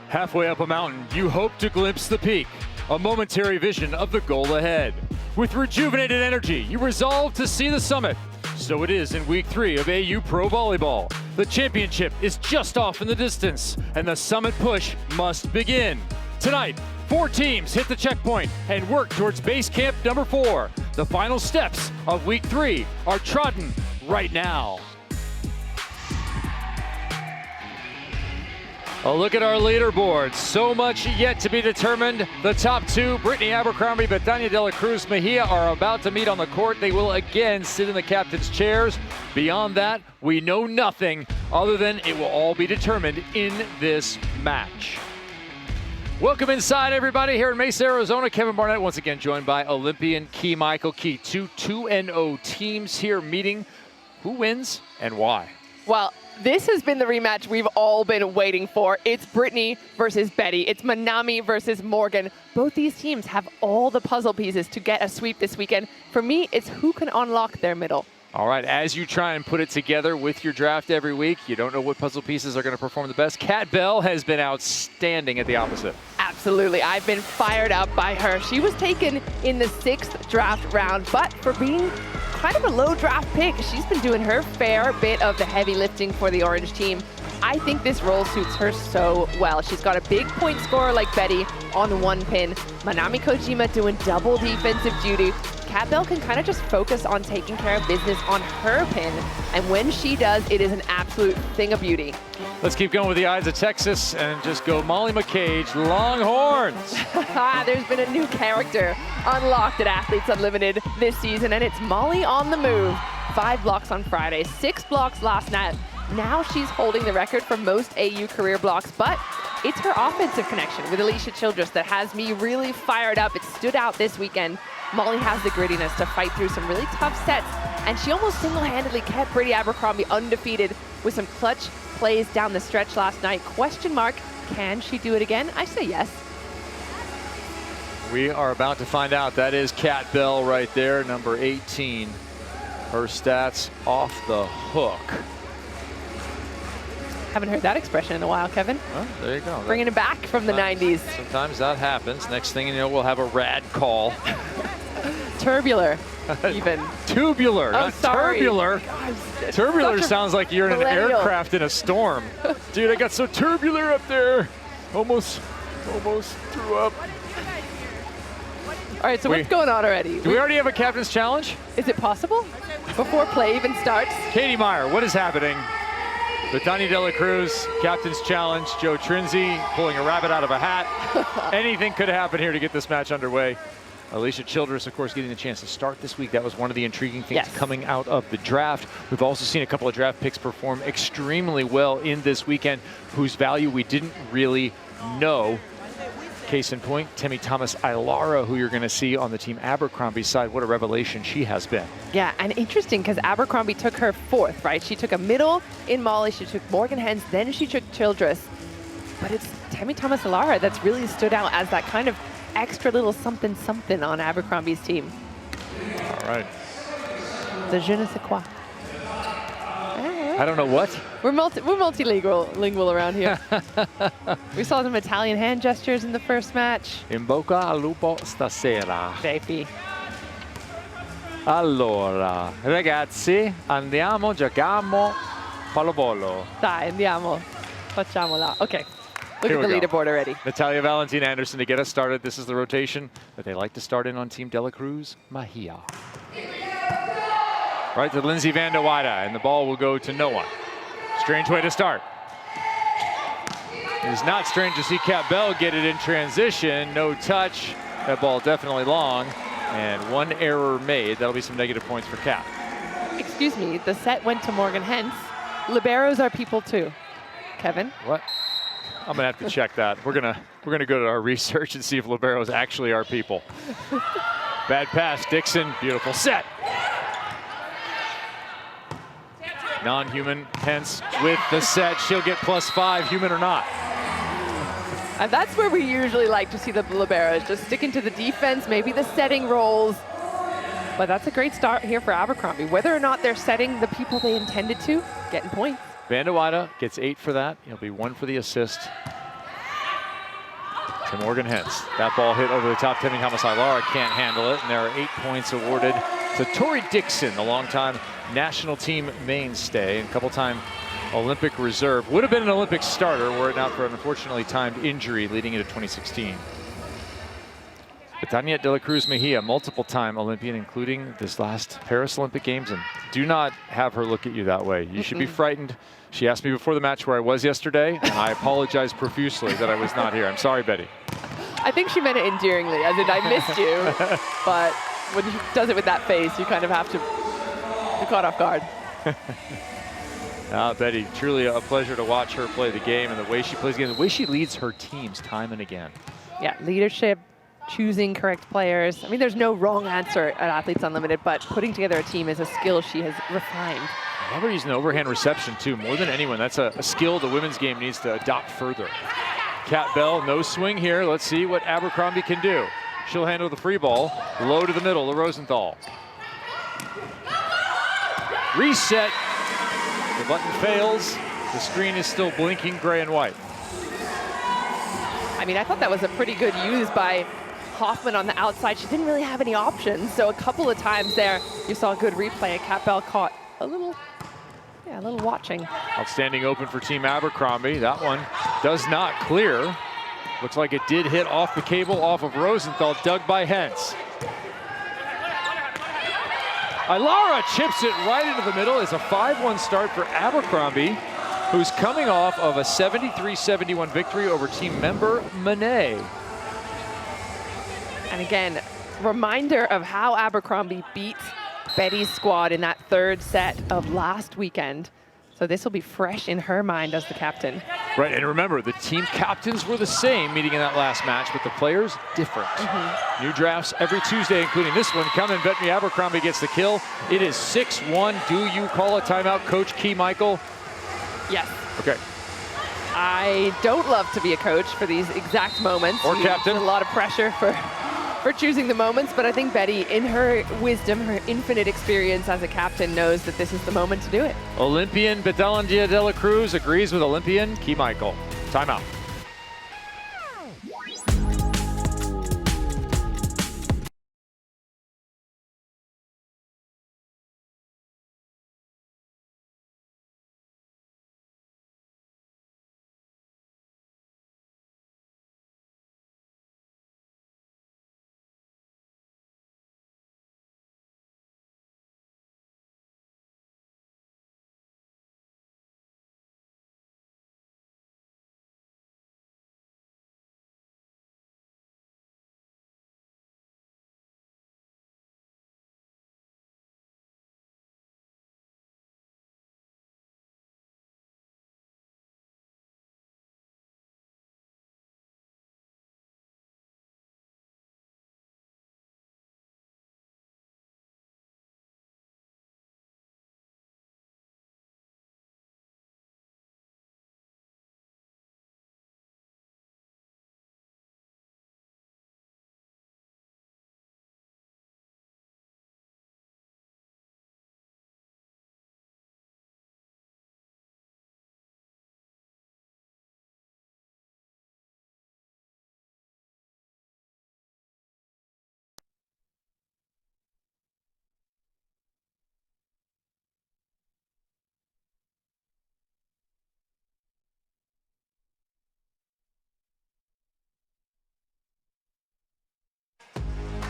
Halfway up a mountain, you hope to glimpse the peak, a momentary vision of the goal ahead. With rejuvenated energy, you resolve to see the summit. So it is in week 3 of AU Pro Volleyball. The championship is just off in the distance, and the summit push must begin. Tonight, 4 teams hit the checkpoint and work towards base camp number 4. The final steps of week 3 are trodden right now. A look at our leaderboard. So much yet to be determined. The top 2, Brittany Abercrombie, Betania de la Cruz Mejia, are about to meet on the court. They will again sit in the captain's chairs. Beyond that, we know nothing other than it will all be determined in this match. Welcome inside, everybody, here in Mesa, Arizona. Kevin Barnett once again joined by Olympian Key Michael Key. 2-0 teams here meeting. Who wins and why? Well, this has been the rematch we've all been waiting for. It's Brittany versus Betty. It's Manami versus Morgan. Both these teams have all the puzzle pieces to get a sweep this weekend. For me, it's who can unlock their middle. All right, as you try and put it together with your draft every week, you don't know what puzzle pieces are going to perform the best. Kat Bell has been outstanding at the opposite. Absolutely. I've been fired up by her. She was taken in the 6th draft round, but for being kind of a low draft pick, she's been doing her fair bit of the heavy lifting for the Orange team. I think this role suits her so well. She's got a big point scorer like Betty on one pin. Manami Kojima doing double defensive duty. Kat Bell can kind of just focus on taking care of business on her pin. And when she does, it is an absolute thing of beauty. Let's keep going with the eyes of Texas and just go Molly McCage, Longhorns. There's been a new character unlocked at Athletes Unlimited this season, and it's Molly on the move. 5 blocks on Friday, 6 blocks last night. Now she's holding the record for most AU career blocks, but it's her offensive connection with Alicia Childress that has me really fired up. It stood out this weekend. Molly has the grittiness to fight through some really tough sets, and she almost single-handedly kept Brittany Abercrombie undefeated with some clutch plays down the stretch last night. Question mark, can she do it again? I say yes. We are about to find out. That is Kat Bell right there, number 18. Her stats off the hook. Haven't heard that expression in a while, Kevin. Well, there you go. Bringing it back from the 90s. Sometimes that happens. Next thing you know, we'll have a rad call. Turbular, even. Tubular, Oh, not sorry. Turbular. God, Tubular sounds like you're in an millennial. aircraft in a storm. Dude, I got so tubular up there. Almost threw up. All right, so what's going on already? Do we already have a captain's challenge? Is it possible? Before play even starts? Katie Meyer, what is happening? Betania de la Cruz, captain's challenge. Joe Trinzi pulling a rabbit out of a hat. Anything could happen here to get this match underway. Alicia Childress, of course, getting the chance to start this week. That was one of the intriguing things coming out of the draft. We've also seen a couple of draft picks perform extremely well in this weekend, whose value we didn't really know. Case in point, Temi Thomas Ailara, who you're going to see on the Team Abercrombie side. What a revelation she has been. Yeah, and interesting because Abercrombie took her 4th, right? She took a middle in Molly, she took Morgan Hens, then she took Childress. But it's Temi Thomas Ailara that's really stood out as that kind of extra little something on Abercrombie's team. All right. The je ne sais quoi. I don't know what. We're multilingual around here. We saw some Italian hand gestures in the first match. In bocca al lupo stasera. JP. Allora, ragazzi, andiamo, giochiamo pallavolo. Dai, andiamo. Facciamola. Okay. Look Here at the we go. leaderboard already. Natalia Valentina Anderson to get us started. This is the rotation that they like to start in on Team De La Cruz Mejia. Right to Lindsay Van de Wyde, and the ball will go to no one. Strange way to start. It is not strange to see Kat Bell get it in transition. No touch. That ball definitely long. And 1 error made. That'll be some negative points for Kat. Excuse me, the set went to Morgan Hens. Liberos are people too. Kevin? What? I'm gonna have to check that. We're gonna go to our research and see if liberos actually are people. Bad pass, Dixon. Beautiful set. Non-human, Hens with the set. She'll get +5, human or not. And that's where we usually like to see the liberos, just sticking to the defense, maybe the setting roles. But that's a great start here for Abercrombie. Whether or not they're setting the people they intended to, getting points. Van de Wyde gets 8 for that. He'll be 1 for the assist. to Morgan Hentz. That ball hit over the top. Temi Hamasai-Lara can't handle it, and there are 8 points awarded to Tori Dixon, the longtime national team mainstay and couple-time Olympic reserve. Would have been an Olympic starter were it not for an unfortunately timed injury leading into 2016. Betania de la Cruz Mejia, multiple-time Olympian, including this last Paris Olympic Games, and do not have her look at you that way. You should be frightened. She asked me before the match where I was yesterday, and I apologize profusely that I was not here. I'm sorry, Betty. I think she meant it endearingly, as in I missed you, but when she does it with that face, you kind of have to be caught off guard. Betty, truly a pleasure to watch her play the game and the way she plays the game, the way she leads her teams time and again. Yeah, leadership, choosing correct players. I mean, there's no wrong answer at Athletes Unlimited, but putting together a team is a skill she has refined. I love her using the overhand reception, too, more than anyone. That's a skill the women's game needs to adopt further. Kat Bell, no swing here. Let's see what Abercrombie can do. She'll handle the free ball. Low to the middle to Rosenthal. Reset. The button fails. The screen is still blinking gray and white. I mean, I thought that was a pretty good use by Hoffman on the outside. She didn't really have any options. So a couple of times there, you saw a good replay. Kat Bell caught a little watching. Outstanding open for Team Abercrombie. That one does not clear. Looks like it did hit off the cable off of Rosenthal, dug by Hentz. Ilara chips it right into the middle. It's a 5-1 start for Abercrombie, who's coming off of a 73-71 victory over team member Monet. And again, reminder of how Abercrombie beat Betty's squad in that third set of last weekend. So this will be fresh in her mind as the captain. Right, and remember, the team captains were the same meeting in that last match, but the players different. New drafts every Tuesday, including this one. Coming, Bethany Abercrombie gets the kill. It is 6-1. Do you call a timeout, Coach Key Michael? Yes. Okay. I don't love to be a coach for these exact moments. Or captain. A lot of pressure for choosing the moments, but I think Betty, in her wisdom, her infinite experience as a captain, knows that this is the moment to do it. Olympian Betania de la Cruz agrees with Olympian Key Michael. Timeout.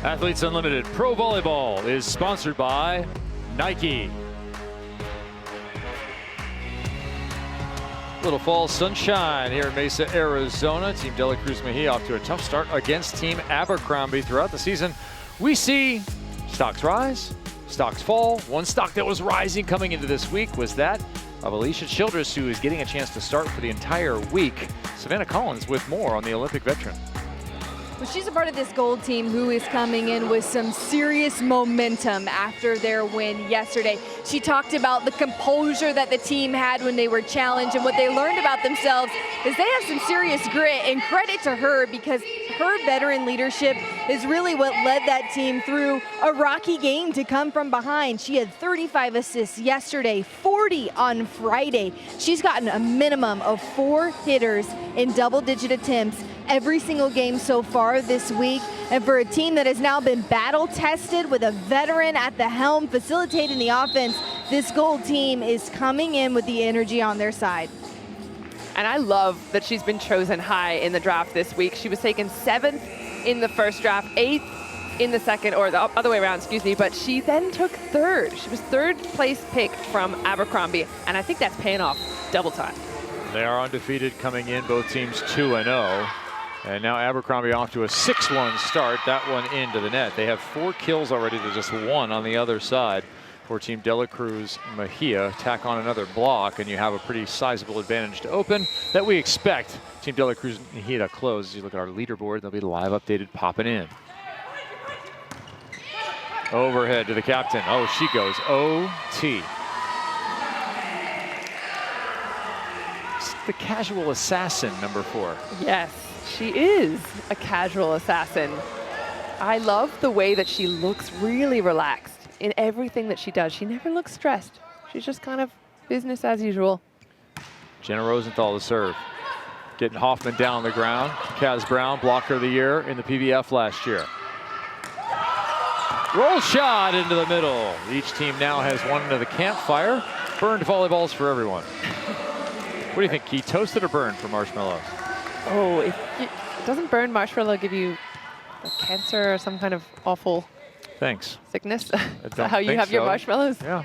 Athletes Unlimited Pro Volleyball is sponsored by Nike. Little fall sunshine here in Mesa, Arizona. Team de la Cruz Mejia off to a tough start against Team Abercrombie. Throughout the season, we see stocks rise, stocks fall. One stock that was rising coming into this week was that of Alicia Childress, who is getting a chance to start for the entire week. Savannah Collins with more on the Olympic veteran. Well, she's a part of this gold team who is coming in with some serious momentum after their win yesterday. She talked about the composure that the team had when they were challenged, and what they learned about themselves is they have some serious grit, and credit to her because her veteran leadership is really what led that team through a rocky game to come from behind. She had 35 assists yesterday, 40 on Friday. She's gotten a minimum of 4 hitters in double-digit attempts every single game so far this week. And for a team that has now been battle-tested with a veteran at the helm facilitating the offense, this Gold team is coming in with the energy on their side. And I love that she's been chosen high in the draft this week. She was taken 7th in the first draft, 8th in the second, or the other way around, excuse me, but she then took 3rd. She was 3rd place pick from Abercrombie, and I think that's paying off double time. They are undefeated coming in, both teams 2-0. And now Abercrombie off to a 6-1 start, that one into the net. They have 4 kills already to just 1 on the other side for Team De La Cruz Mejia. Tack on another block, and you have a pretty sizable advantage to open that we expect Team De La Cruz Mejia to close. As you look at our leaderboard, they'll be live updated popping in. Overhead to the captain. Oh, she goes OT. It's the casual assassin, number 4. Yes, she is a casual assassin. I love the way that she looks really relaxed in everything that she does. She never looks stressed. She's just kind of business as usual. Jenna Rosenthal to serve. Getting Hoffman down on the ground. Kaz Brown, blocker of the year in the PBF last year. Roll shot into the middle. Each team now has one into the campfire. Burned volleyballs for everyone. What do you think, Key? Toasted or burned for marshmallows? Oh, doesn't burned marshmallow give you cancer or some kind of awful Thanks. sickness? Is that how you have your marshmallows? Yeah.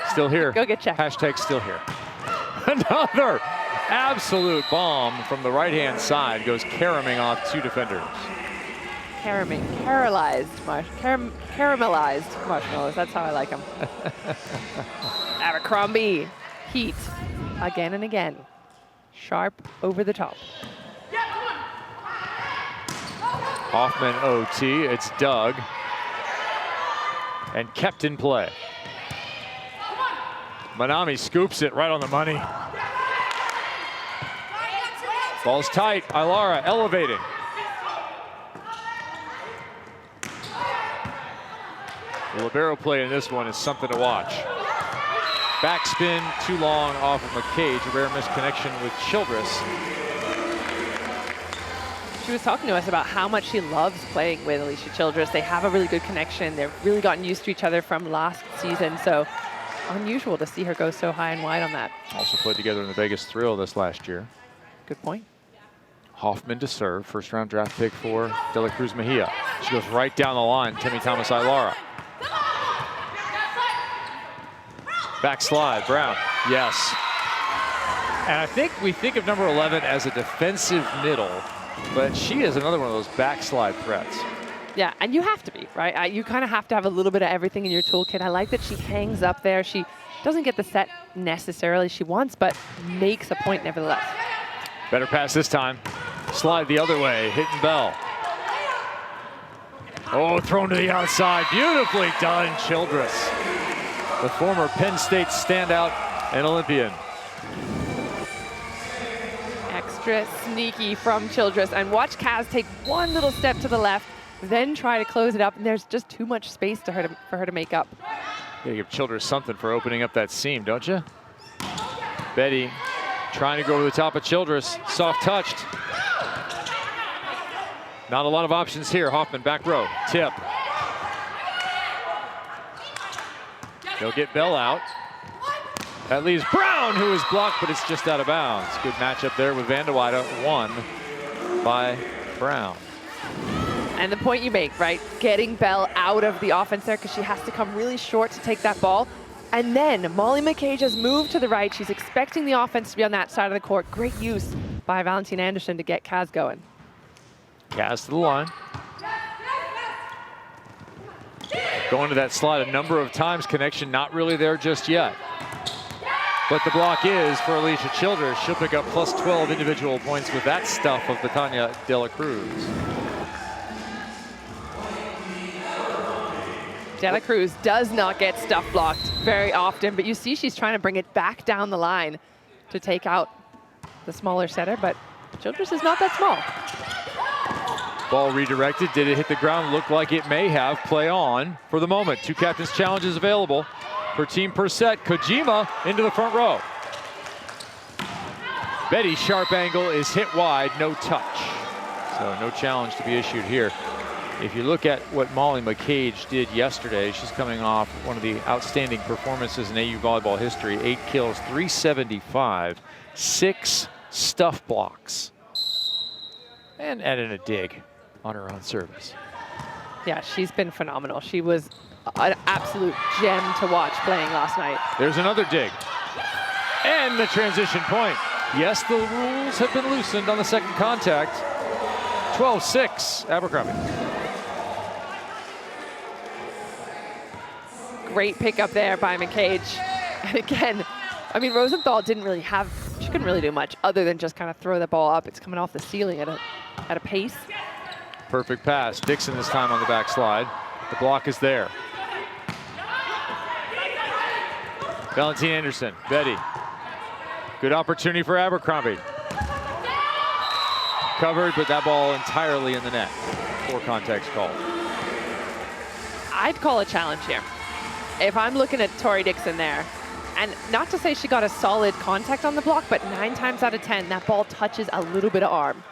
Still here. Go get checked. Hashtag still here. Another absolute bomb from the right-hand side goes caraming off 2 defenders. Caramelized marshmallows. That's how I like them. Abercrombie, heat, again and again. Sharp over the top. Hoffman OT, it's Doug. And kept in play. Manami scoops it right on the money. Ball's tight, Ilara elevating. The libero play in this one is something to watch. Backspin too long off of McCage, a rare misconnection with Childress. She was talking to us about how much she loves playing with Alicia Childress. They have a really good connection. They've really gotten used to each other from last season, so unusual to see her go so high and wide on that. Also played together in the Vegas Thrill this last year. Good point. Hoffman to serve, first round draft pick for De La Cruz Mejia. She goes right down the line, Timmy Thomas Ilara. Backslide, Brown, yes. And I think we think of number 11 as a defensive middle, but she is another one of those backslide threats. Yeah, and you have to be, right? You kind of have to have a little bit of everything in your toolkit. I like that she hangs up there. She doesn't get the set necessarily she wants, but makes a point nevertheless. Better pass this time. Slide the other way, hitting Bell. Oh, thrown to the outside. Beautifully done, Childress. The former Penn State standout and Olympian. Extra sneaky from Childress. And watch Kaz take one little step to the left, then try to close it up, and there's just too much space for her to make up. You give Childress something for opening up that seam, don't you? Betty trying to go over the top of Childress. Soft touched. Not a lot of options here. Hoffman back row. Tip. They'll get Bell out. That leaves Brown, who is blocked, but it's just out of bounds. Good matchup there with Vandewaida, won by Brown. And the point you make, right? Getting Bell out of the offense there because she has to come really short to take that ball. And then Molly McCage has moved to the right. She's expecting the offense to be on that side of the court. Great use by Valentina Anderson to get Kaz going. Kaz to the line. Going to that slide a number of times. Connection not really there just yet. But the block is for Alicia Childress. She'll pick up plus 12 individual points with that stuff of the Tanya De La Cruz. Dela Cruz does not get stuff blocked very often, but you see she's trying to bring it back down the line to take out the smaller setter, but Childress is not that small. Ball redirected. Did it hit the ground? Looked like it may have. Play on for the moment. 2 captains challenges available per team per set. Kojima into the front row. Betty's sharp angle is hit wide, no touch. So no challenge to be issued here. If you look at what Molly McCage did yesterday, she's coming off one of the outstanding performances in AU volleyball history. 8 kills, 375, 6 stuff blocks. And added a dig on her own service. Yeah, she's been phenomenal. She was an absolute gem to watch playing last night. There's another dig. And the transition point. Yes, the rules have been loosened on the second contact. 12-6, Abercrombie. Great pickup there by McCage. And again, I mean, Rosenthal didn't really have, she couldn't really do much other than just kind of throw the ball up. It's coming off the ceiling at a pace. Perfect pass. Dixon this time on the backslide. The block is there. Valentine Anderson, Betty. Good opportunity for Abercrombie. Covered, but that ball entirely in the net. 4 contacts called. I'd call a challenge here. If I'm looking at Tori Dixon there, and not to say she got a solid contact on the block, but 9 times out of 10, that ball touches a little bit of arm,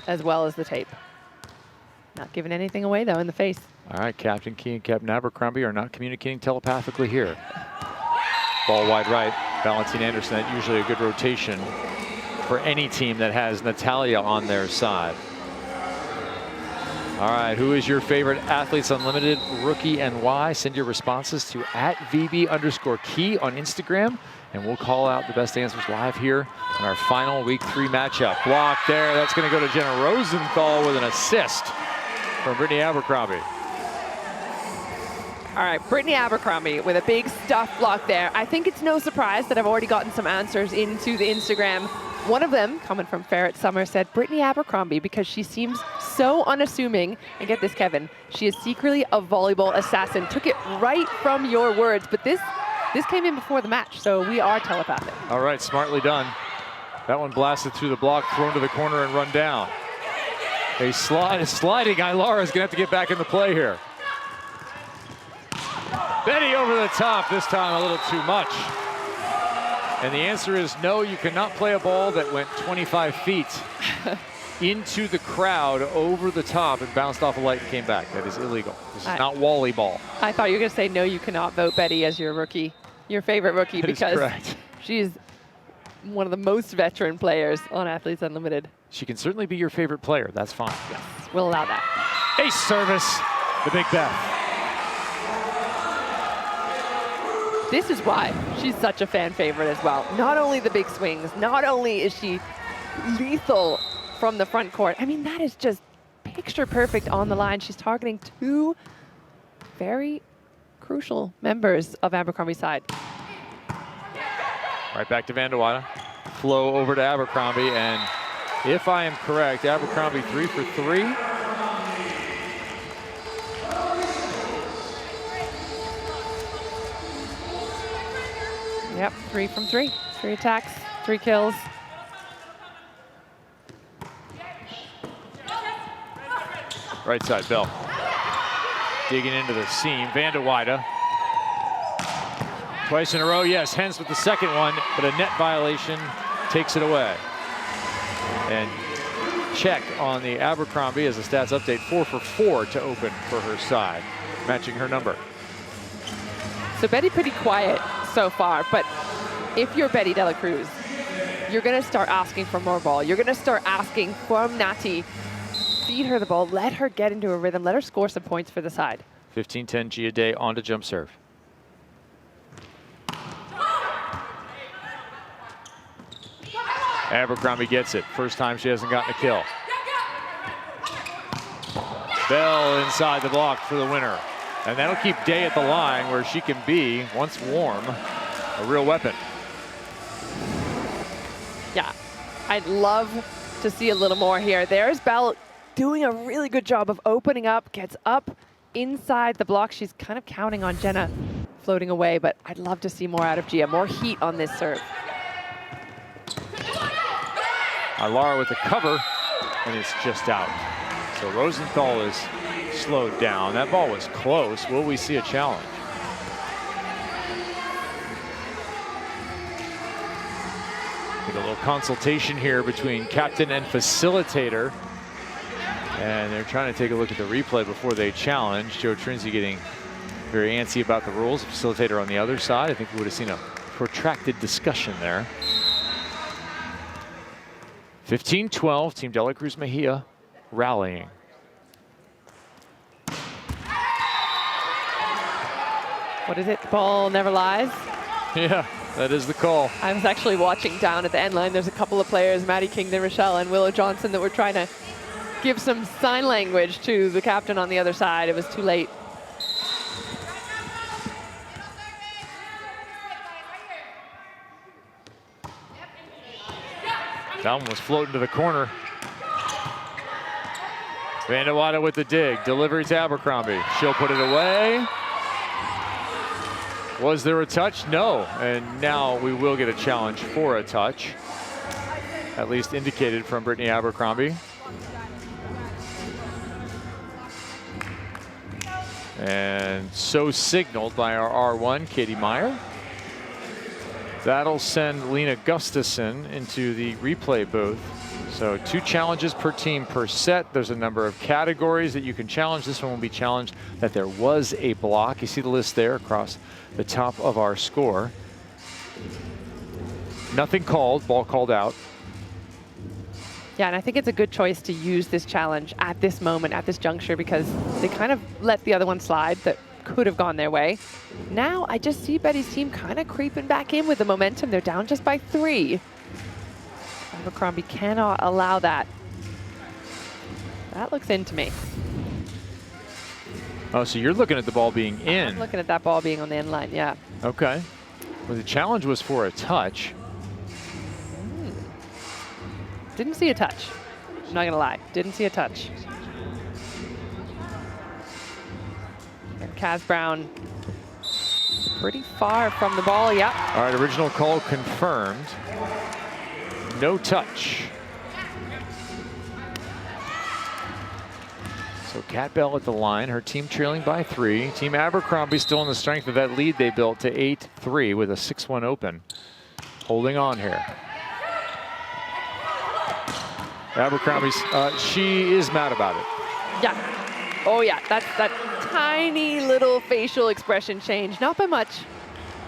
as well as the tape. Not giving anything away, though, in the face. All right, Captain Key and Captain Abercrombie are not communicating telepathically here. Ball wide right, Valentine Anderson. That's usually a good rotation for any team that has Natalia on their side. All right, who is your favorite Athletes Unlimited rookie and why? Send your responses to @VB_Key on Instagram, and we'll call out the best answers live here in our final week 3 matchup. Block there, that's gonna go to Jenna Rosenthal with an assist from Brittany Abercrombie. All right, Brittany Abercrombie with a big stuff block there. I think it's no surprise that I've already gotten some answers into the Instagram. One of them, coming from Ferret Summer, said Brittany Abercrombie because she seems so unassuming. And get this, Kevin, she is secretly a volleyball assassin. Took it right from your words, but this came in before the match, so we are telepathic. All right, smartly done. That one blasted through the block, thrown to the corner and run down. A sliding Ilara is gonna have to get back in the play here. Betty over the top, this time a little too much. And the answer is no, you cannot play a ball that went 25 feet into the crowd over the top and bounced off a light and came back. That is illegal. This is not Wally ball. I thought you were gonna say no, you cannot vote Betty as your rookie, your favorite rookie, That is because correct. she is one of the most veteran players on Athletes Unlimited. She can certainly be your favorite player, that's fine. Yes, we'll allow that. Ace service, the Big Beth. This is why she's such a fan favorite as well. Not only the big swings, not only is she lethal from the front court. I mean, that is just picture perfect on the line. She's targeting 2 very crucial members of Abercrombie's side. Right back to Vandewalle. Flow over to Abercrombie, and if I am correct, Abercrombie 3 for 3. Yep, 3 from 3. 3 attacks, 3 kills. Right side, Bell. Digging into the seam, Vandewalle. Twice in a row, yes, Hens with the second one, but a net violation takes it away. And check on the Abercrombie as a stats update, 4 for 4 to open for her side, matching her number. So Betty pretty quiet so far, but if you're Betty Dela Cruz, you're gonna start asking for more ball. You're gonna start asking from Nati, feed her the ball, let her get into a rhythm, let her score some points for the side. 15-10 Gia Day on to jump serve. Abercrombie gets it. First time she hasn't gotten a kill. Bell inside the block for the winner. And that'll keep Day at the line where she can be, once warm, a real weapon. Yeah, I'd love to see a little more here. There's Bell doing a really good job of opening up, gets up, inside the block. She's kind of counting on Jenna floating away, but I'd love to see more out of Gia, more heat on this serve. Lara with the cover, and it's just out. So Rosenthal is slowed down. That ball was close. Will we see a challenge? Get a little consultation here between captain and facilitator. And they're trying to take a look at the replay before they challenge. Joe Trinzi getting very antsy about the rules. Facilitator on the other side. I think we would have seen a protracted discussion there. 15-12, Team De La Cruz Mejia rallying. What is it? The ball never lies? Yeah, that is the call. I was actually watching down at the end line. There's a couple of players, Maddie Kingdon, Rochelle, and Willow Johnson, that were trying to give some sign language to the captain on the other side. It was too late. That one was floating to the corner. Vandewada with the dig. Delivery to Abercrombie. She'll put it away. Was there a touch? No. And now we will get a challenge for a touch. At least indicated from Brittany Abercrombie. And so signaled by our R1, Katie Meyer. That'll send Lena Gustafson into the replay booth. So 2 challenges per team per set. There's a number of categories that you can challenge. This one will be challenged that there was a block. You see the list there across the top of our score. Nothing called, ball called out. Yeah, and I think it's a good choice to use this challenge at this moment, at this juncture, because they kind of let the other one slide that could have gone their way. Now I just see Betty's team kind of creeping back in with the momentum. They're down just by 3. Abercrombie cannot allow that. That looks in to me. Oh, so you're looking at the ball being in. I'm looking at that ball being on the end line, yeah. Okay. Well, the challenge was for a touch. Didn't see a touch. I'm not gonna lie, didn't see a touch. And Kaz Brown pretty far from the ball, yeah. All right, original call confirmed. No touch. So Kat Bell at the line, her team trailing by 3. Team Abercrombie still on the strength of that lead they built to 8-3 with a 6-1 open. Holding on here. Abercrombie's, she is mad about it. Yeah. Oh yeah, that's that tiny little facial expression change. Not by much.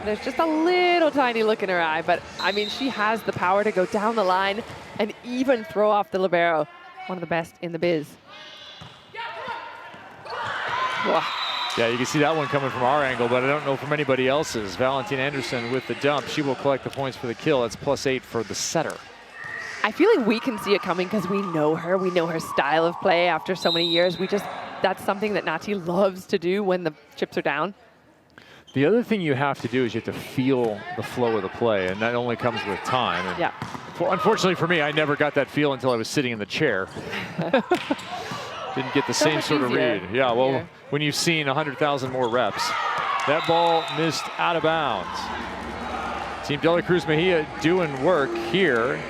There's just a little tiny look in her eye, but I mean, she has the power to go down the line and even throw off the libero. One of the best in the biz. Whoa. Yeah, you can see that one coming from our angle, but I don't know from anybody else's. Valentine Anderson with the dump. She will collect the points for the kill. That's +8 for the setter. I feel like we can see it coming because we know her. We know her style of play after so many years. That's something that Nati loves to do when the chips are down. The other thing you have to do is you have to feel the flow of the play, and that only comes with time. And yeah. Unfortunately for me, I never got that feel until I was sitting in the chair. Didn't get the same sort of read. Yeah, well, when you've seen 100,000 more reps. That ball missed out of bounds. Team De La Cruz Mejia doing work here,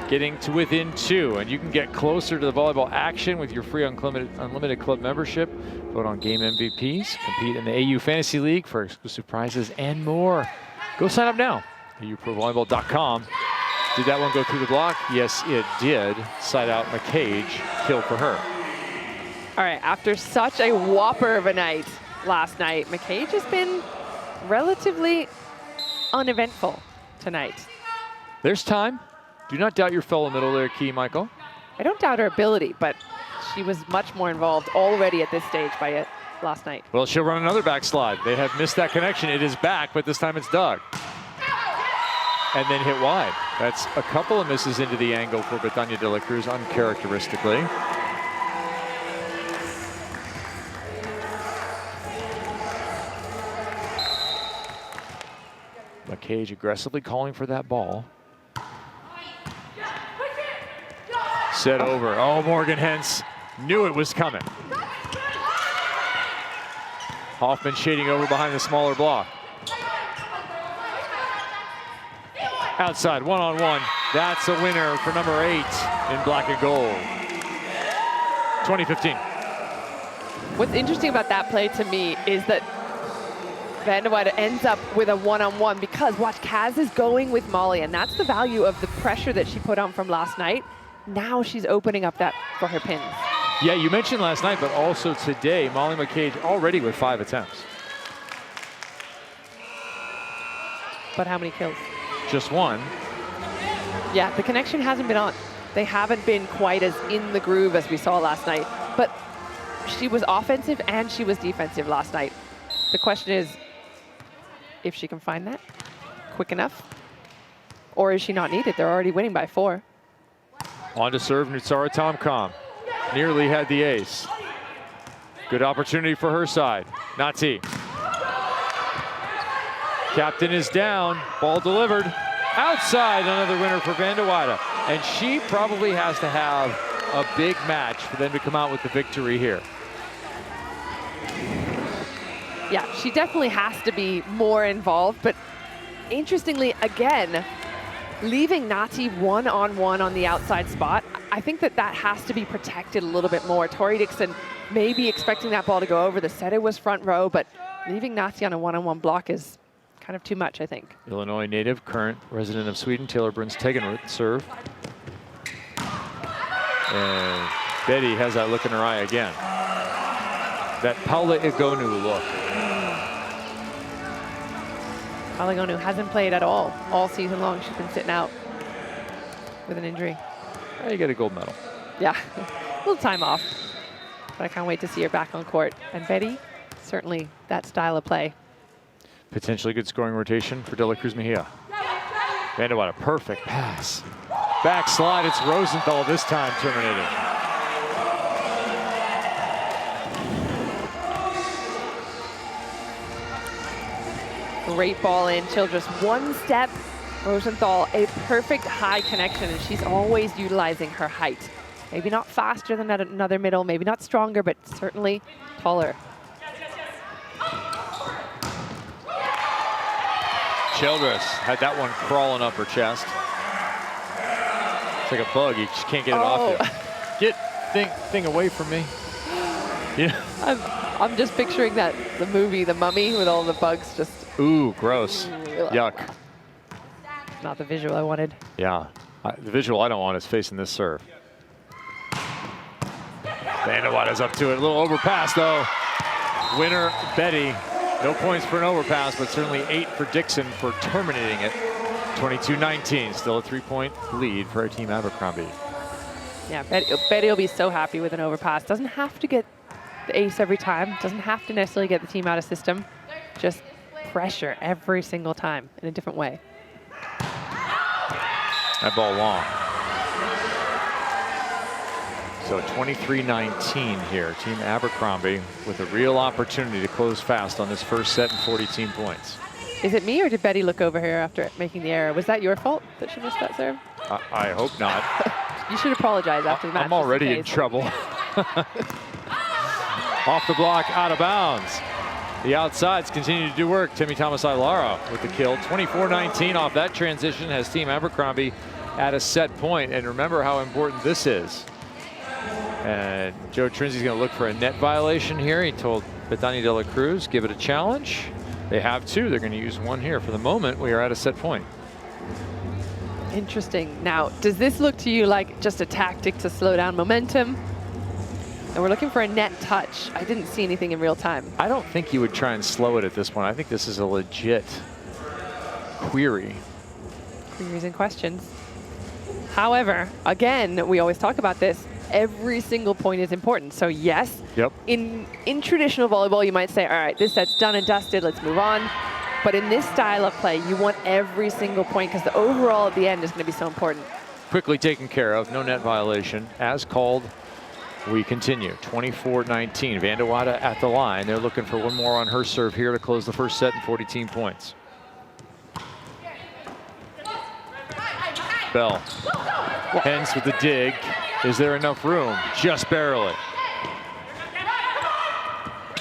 getting to within 2, and you can get closer to the volleyball action with your free unlimited club membership. Vote on game MVPs, compete in the AU Fantasy League for exclusive prizes and more. Go sign up now. AUProVolleyball.com. Did that one go through the block? Yes, it did. Side out McCage, kill for her. All right, after such a whopper of a night last night, McCage has been relatively uneventful tonight. There's time. Do not doubt your fellow middle there, Key Michael. I don't doubt her ability, but she was much more involved already at this stage by it last night. Well, she'll run another backslide. They have missed that connection. It is back, but this time it's dug. And then hit wide. That's a couple of misses into the angle for Betania De La Cruz, uncharacteristically. McCage aggressively calling for that ball. Set over. Oh, Morgan Hens knew it was coming. Hoffman shading over behind the smaller block. Outside, one-on-one. That's a winner for number 8 in black and gold. 2015. What's interesting about that play to me is that Van de Weyde ends up with a one-on-one because watch, Kaz is going with Molly, and that's the value of the pressure that she put on from last night. Now she's opening up that for her pins. Yeah, you mentioned last night, but also today, Molly McCage already with 5 attempts. But how many kills? Just 1. Yeah, the connection hasn't been on. They haven't been quite as in the groove as we saw last night. But she was offensive and she was defensive last night. The question is if she can find that quick enough, or is she not needed? They're already winning by 4. On to serve Nutsara Tomcom. Nearly had the ace. Good opportunity for her side. Nati. Captain is down. Ball delivered. Outside, another winner for Van de Weyde. And she probably has to have a big match for them to come out with the victory here. Yeah, she definitely has to be more involved. But interestingly, again, leaving Nati one-on-one on the outside spot, I think that that has to be protected a little bit more. Tori Dixon maybe expecting that ball to go over. The setter was front row, but leaving Nati on a one-on-one block is kind of too much, I think. Illinois native, current resident of Sweden, Taylor Bruns Tegenruth, serve. And Betty has that look in her eye again. That Paula Egonu look. Paula Egonu hasn't played at all season long. She's been sitting out with an injury. You get a gold medal. Yeah, a little time off. But I can't wait to see her back on court. And Betty, certainly that style of play. Potentially good scoring rotation for De La Cruz Mejia. Van de Weyde, a perfect pass. Backslide, it's Rosenthal this time terminating. Great ball in, Childress. One step, Rosenthal, a perfect high connection, and she's always utilizing her height. Maybe not faster than another middle, maybe not stronger, but certainly taller. Childress had that one crawling up her chest. It's like a bug, you just can't get it off you. Get thing away from me. Yeah. I'm just picturing that, the movie, The Mummy, with all the bugs just... Ooh, gross. Yuck. Not the visual I wanted. Yeah, the visual I don't want is facing this serve. Van de Weyde is up to it, a little overpass though. Winner, Betty. No points for an overpass, but certainly 8 for Dixon for terminating it. 22-19, still a 3-point lead for our team Abercrombie. Yeah, Betty will be so happy with an overpass. Doesn't have to get the ace every time. Doesn't have to necessarily get the team out of system. Just pressure every single time in a different way. That ball long. So 23-19 here. Team Abercrombie with a real opportunity to close fast on this first set and 14 points. Is it me, or did Betty look over here after making the error? Was that your fault that she missed that serve? I hope not. You should apologize after the match. I'm already in trouble. Off the block, out of bounds. The outsides continue to do work. Timmy Thomas-Ilara with the kill. 24-19 off that transition has Team Abercrombie at a set point. And remember how important this is. And Joe Trinzi's going to look for a net violation here. He told Bethany De La Cruz, give it a challenge. They have 2. They're going to use 1 here. For the moment, we are at a set point. Interesting. Now, does this look to you like just a tactic to slow down momentum? And we're looking for a net touch. I didn't see anything in real time. I don't think you would try and slow it at this point. I think this is a legit query. Queries and questions. However, again, we always talk about this. Every single point is important. So yes, in traditional volleyball, you might say, all right, this set's done and dusted, let's move on. But in this style of play, you want every single point because the overall at the end is going to be so important. Quickly taken care of, no net violation. As called, we continue. 24-19, Van de Weyde at the line. They're looking for 1 more on her serve here to close the first set and 14 points. Bell, Hens with the dig. Is there enough room? Just barely.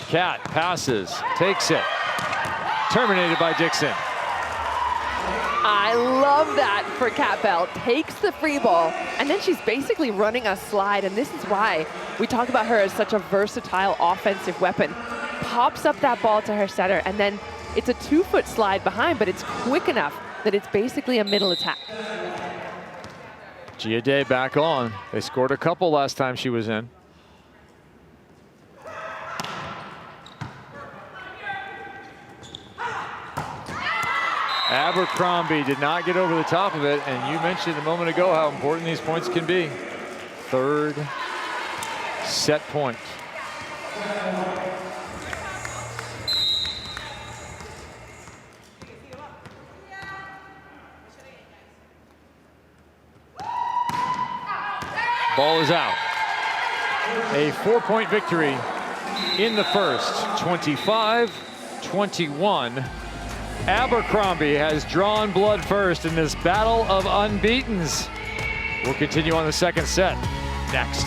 Cat passes, takes it. Terminated by Dixon. I love that for Cat Bell. Takes the free ball, and then she's basically running a slide, and this is why we talk about her as such a versatile offensive weapon. Pops up that ball to her setter, and then it's a 2-foot slide behind, but it's quick enough that it's basically a middle attack. Gia Day back on. They scored a couple last time she was in. Abercrombie did not get over the top of it, and you mentioned a moment ago how important these points can be. Third set point. Ball is out. A 4-point victory in the first, 25-21. Abercrombie has drawn blood first in this battle of unbeatens. We'll continue on the second set next.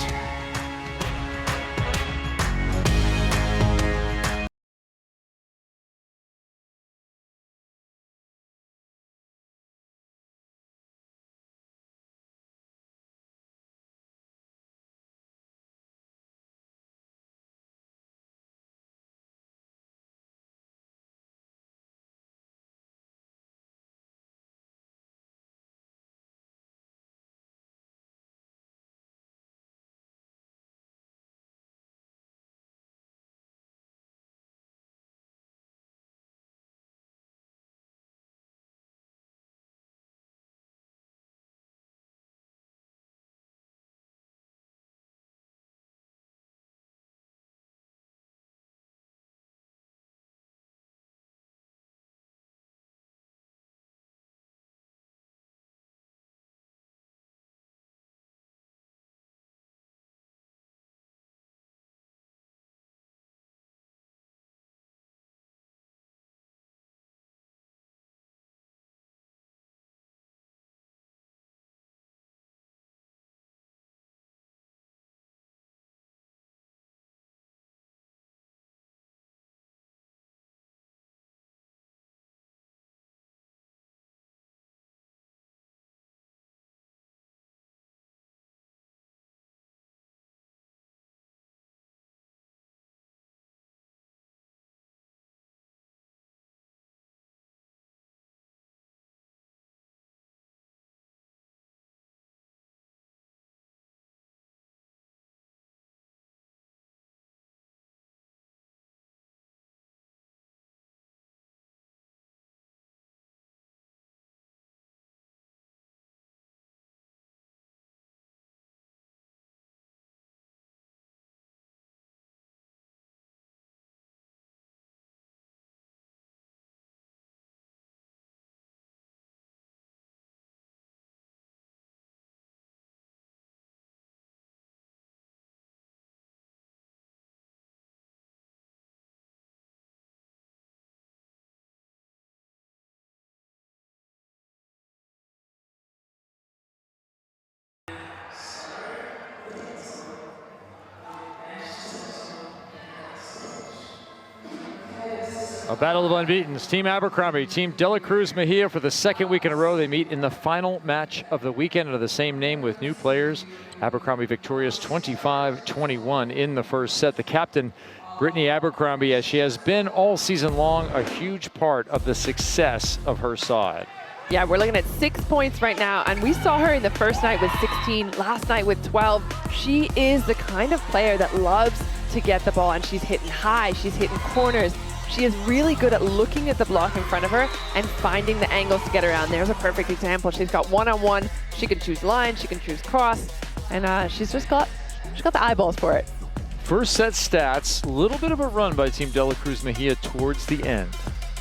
A battle of unbeatens. Team Abercrombie, Team Dela Cruz Mejia for the second week in a row. They meet in the final match of the weekend under the same name with new players. Abercrombie victorious 25-21 in the first set. The captain, Brittany Abercrombie, as she has been all season long, a huge part of the success of her side. Yeah, we're looking at 6 points right now, and we saw her in the first night with 16, last night with 12. She is the kind of player that loves to get the ball, and she's hitting high, she's hitting corners. She is really good at looking at the block in front of her and finding the angles to get around. There's a perfect example. She's got one-on-one. She can choose line, she can choose cross, and she's got the eyeballs for it. First set stats, a little bit of a run by Team Dela Cruz Mejia towards the end.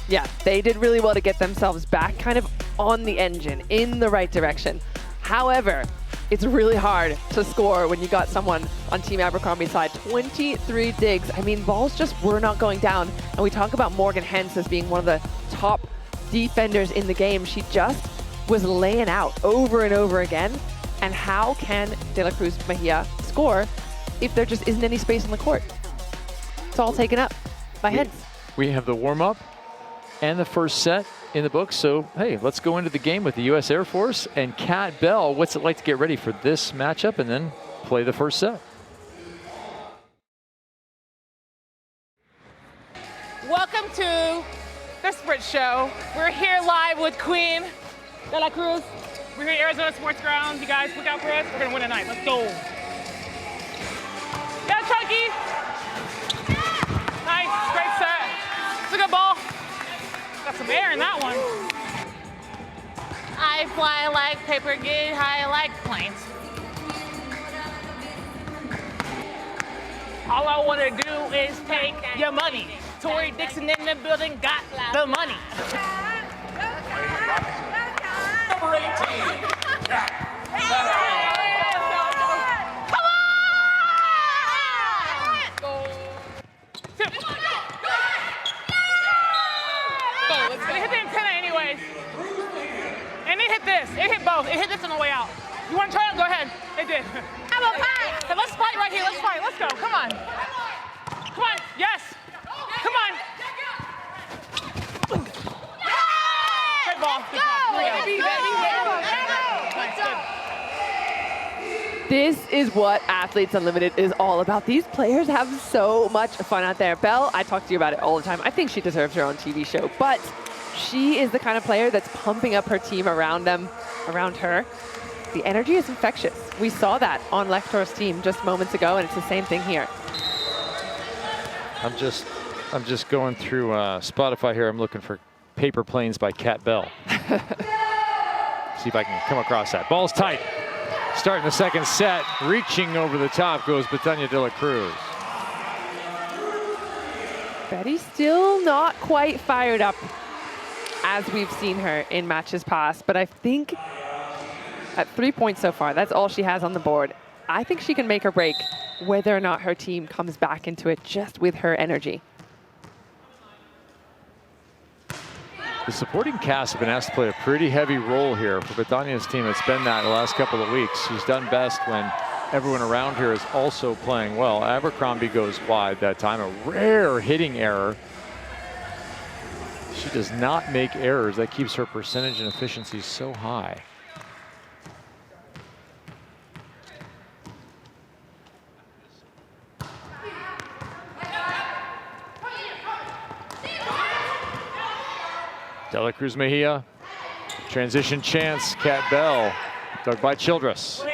Yeah, they did really well to get themselves back kind of on the engine, in the right direction. However, it's really hard to score when you got someone on Team Abercrombie's side. 23 digs. I mean, balls just were not going down. And we talk about Morgan Hens as being one of the top defenders in the game. She just was laying out over and over again. And how can Dela Cruz Mejia score if there just isn't any space on the court? It's all taken up. by heads. We have the warm-up and the first set in the book. So, hey, let's go into the game with the U.S. Air Force and Kat Bell. What's it like to get ready for this matchup and then play the first set? Welcome to the Sprint Show. We're here live with Queen de la Cruz. We're here at Arizona Sports Grounds. You guys look out for us. We're gonna win tonight. Let's go. Yeah, Chunky. Nice, great set. It's a good ball. Got some air in that one. I fly like paper, get high like planes. All I want to do is take your money. Tori Dixon in the building got the money. Number 18. Come on! It hit the antenna anyways. And it hit this. It hit both. It hit this on the way out. You want to try it? Go ahead. It did. Have a fight. Hey, let's fight right here. Let's fight. Let's go. Come on. Come on. Yes. Come on. Great ball. Good ball. This is what Athletes Unlimited is all about. These players have so much fun out there. Belle, I talk to you about it all the time. I think she deserves her own TV show, but she is the kind of player that's pumping up her team around her. The energy is infectious. We saw that on Lector's team just moments ago, and it's the same thing here. I'm just going through Spotify here. I'm looking for Paper Planes by Kat Bell. See if I can come across that. Ball's tight. Starting the second set, reaching over the top goes Betania de la Cruz. Betty still not quite fired up as we've seen her in matches past, but I think at 3 points so far, that's all she has on the board. I think she can make her break whether or not her team comes back into it just with her energy. The supporting cast have been asked to play a pretty heavy role here for Betania's team. It's been that the last couple of weeks. She's done best when everyone around here is also playing well. Abercrombie goes wide that time, a rare hitting error. She does not make errors. That keeps her percentage and efficiency so high. De la Cruz Mejia, transition chance, Kat Bell, dug by Childress.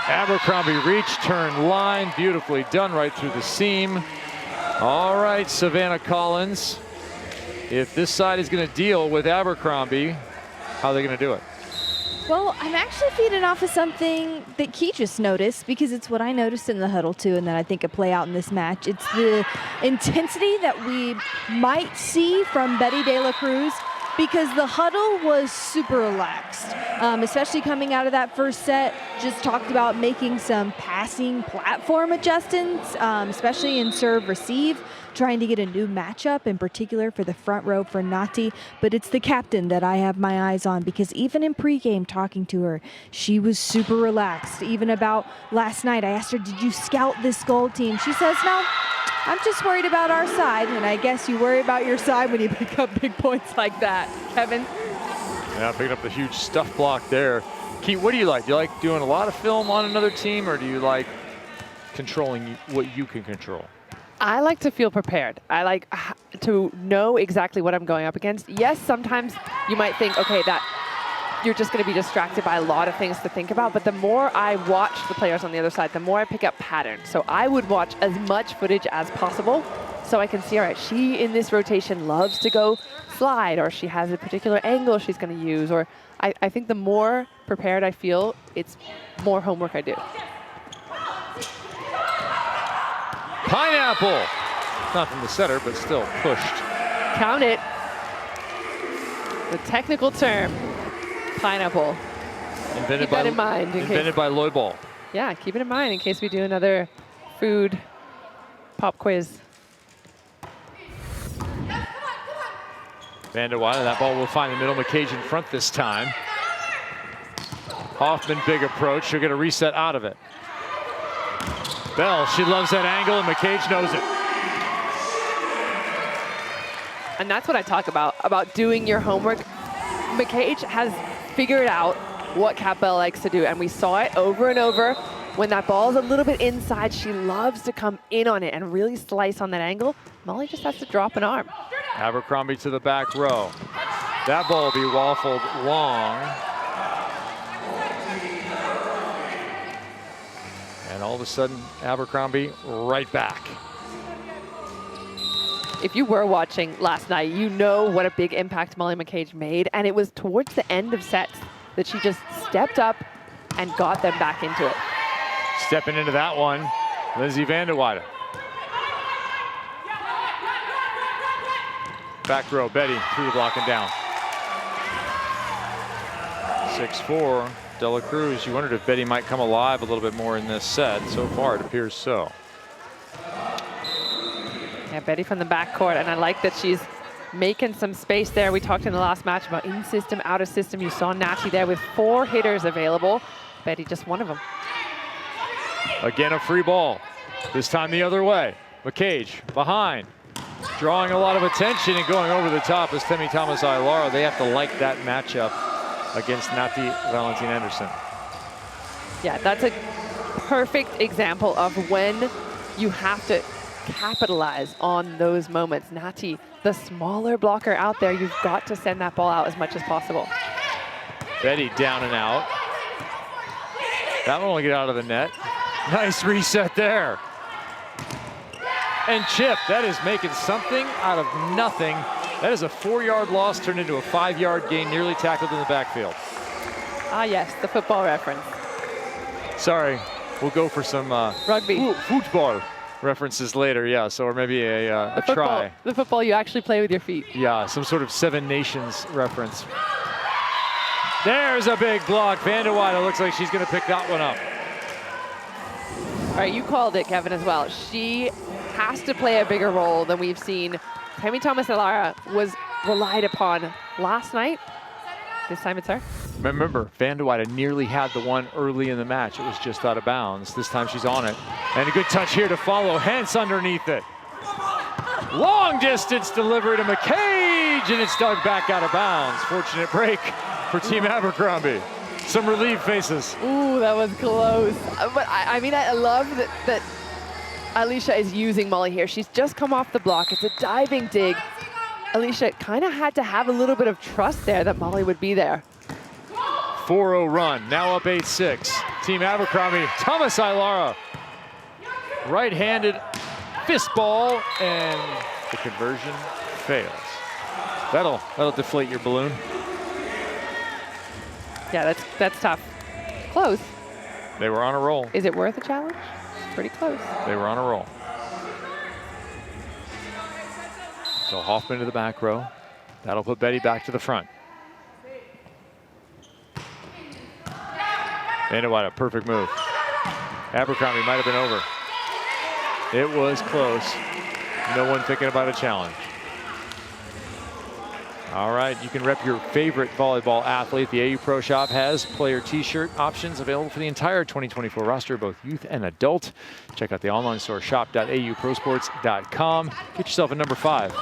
Abercrombie reach, turn line, beautifully done right through the seam. All right, Savannah Collins, if this side is gonna deal with Abercrombie, how are they gonna do it? Well, I'm actually feeding off of something that Key just noticed, because it's what I noticed in the huddle too, and that I think could play out in this match. It's the intensity that we might see from Betty de la Cruz, because the huddle was super relaxed, especially coming out of that first set. Just talked about making some passing platform adjustments, especially in serve receive, trying to get a new matchup, in particular for the front row for Nati. But it's the captain that I have my eyes on, because even in pregame talking to her, she was super relaxed. Even about last night, I asked her, did you scout this gold team? She says, no, I'm just worried about our side. And I guess you worry about your side when you pick up big points like that. Kevin? Yeah, picking up the huge stuff block there. Keith, what do you like? Do you like doing a lot of film on another team, or do you like controlling what you can control? I like to feel prepared. I like to know exactly what I'm going up against. Yes, sometimes you might think, okay, that you're just going to be distracted by a lot of things to think about. But the more I watch the players on the other side, the more I pick up patterns. So I would watch as much footage as possible so I can see, all right, she in this rotation loves to go slide, or she has a particular angle she's going to use. Or I think the more prepared I feel, it's more homework I do. Pineapple. Not from the setter, but still pushed. Count it. The technical term, pineapple. Invented Keep that in mind. Invented by Lloyd Ball. Yeah, keep it in mind in case we do another food pop quiz. Van der Weide, that ball will find the middle. McCage in front this time. Hoffman, big approach. She'll get a reset out of it. Bell, she loves that angle, and McCage knows it. And that's what I talk about doing your homework. McCage has figured out what Kat Bell likes to do, and we saw it over and over. When that ball's a little bit inside, she loves to come in on it and really slice on that angle. Molly just has to drop an arm. Abercrombie to the back row. That ball will be waffled long. And all of a sudden, Abercrombie right back. If you were watching last night, you know what a big impact Molly McCage made, and it was towards the end of sets that she just stepped up and got them back into it. Stepping into that one, Lindsay Vandewaide. Back row, Betty through the block and down. 6-4, Dela Cruz. You wondered if Betty might come alive a little bit more in this set. So far, it appears so. Yeah, Betty from the backcourt, and I like that she's making some space there. We talked in the last match about in-system, out-of-system. You saw Natty there with 4 hitters available. Betty just one of them. Again, a free ball. This time the other way. McCage behind, drawing a lot of attention and going over the top is Temi Thomas-Ailara. They have to like that matchup against Natty Valentin Anderson. Yeah, that's a perfect example of when you have to capitalize on those moments. Natty, the smaller blocker out there, you've got to send that ball out as much as possible. Betty down and out. That one will get out of the net. Nice reset there. And chip, that is making something out of nothing. That is a 4-yard loss turned into a 5-yard gain, nearly tackled in the backfield. Ah yes, the football reference. Sorry, we'll go for some Rugby. Football references later, yeah, so or maybe a try. The football you actually play with your feet. Yeah, some sort of Seven Nations reference. There's a big block. Vandewaide looks like she's going to pick that one up. All right, you called it, Kevin, as well. She has to play a bigger role than we've seen. Temi Thomas-Ailara was relied upon last night. This time it's her. Remember, Vandewaide nearly had the one early in the match. It was just out of bounds. This time she's on it. And a good touch here to follow. Hence underneath it. Long distance delivery to McCage, and it's dug back out of bounds. Fortunate break for Team Abercrombie. Some relieved faces. Ooh, that was close. But I mean, I love that Alicia is using Molly here. She's just come off the block. It's a diving dig. Alicia kind of had to have a little bit of trust there that Molly would be there. 4-0 run, now up 8-6. Team Abercrombie, Thomas-Ailara. Right-handed fist ball, and the conversion fails. That'll deflate your balloon. Yeah, that's tough. Close. They were on a roll. Is it worth a challenge? Pretty close. They were on a roll. So Hoffman to the back row. That'll put Betty back to the front. Vandewaide, a perfect move. Abercrombie might have been over. It was close. No one thinking about a challenge. All right, you can rep your favorite volleyball athlete. The AU Pro Shop has player t-shirt options available for the entire 2024 roster, both youth and adult. Check out the online store, shop.auprosports.com. Get yourself a number 5.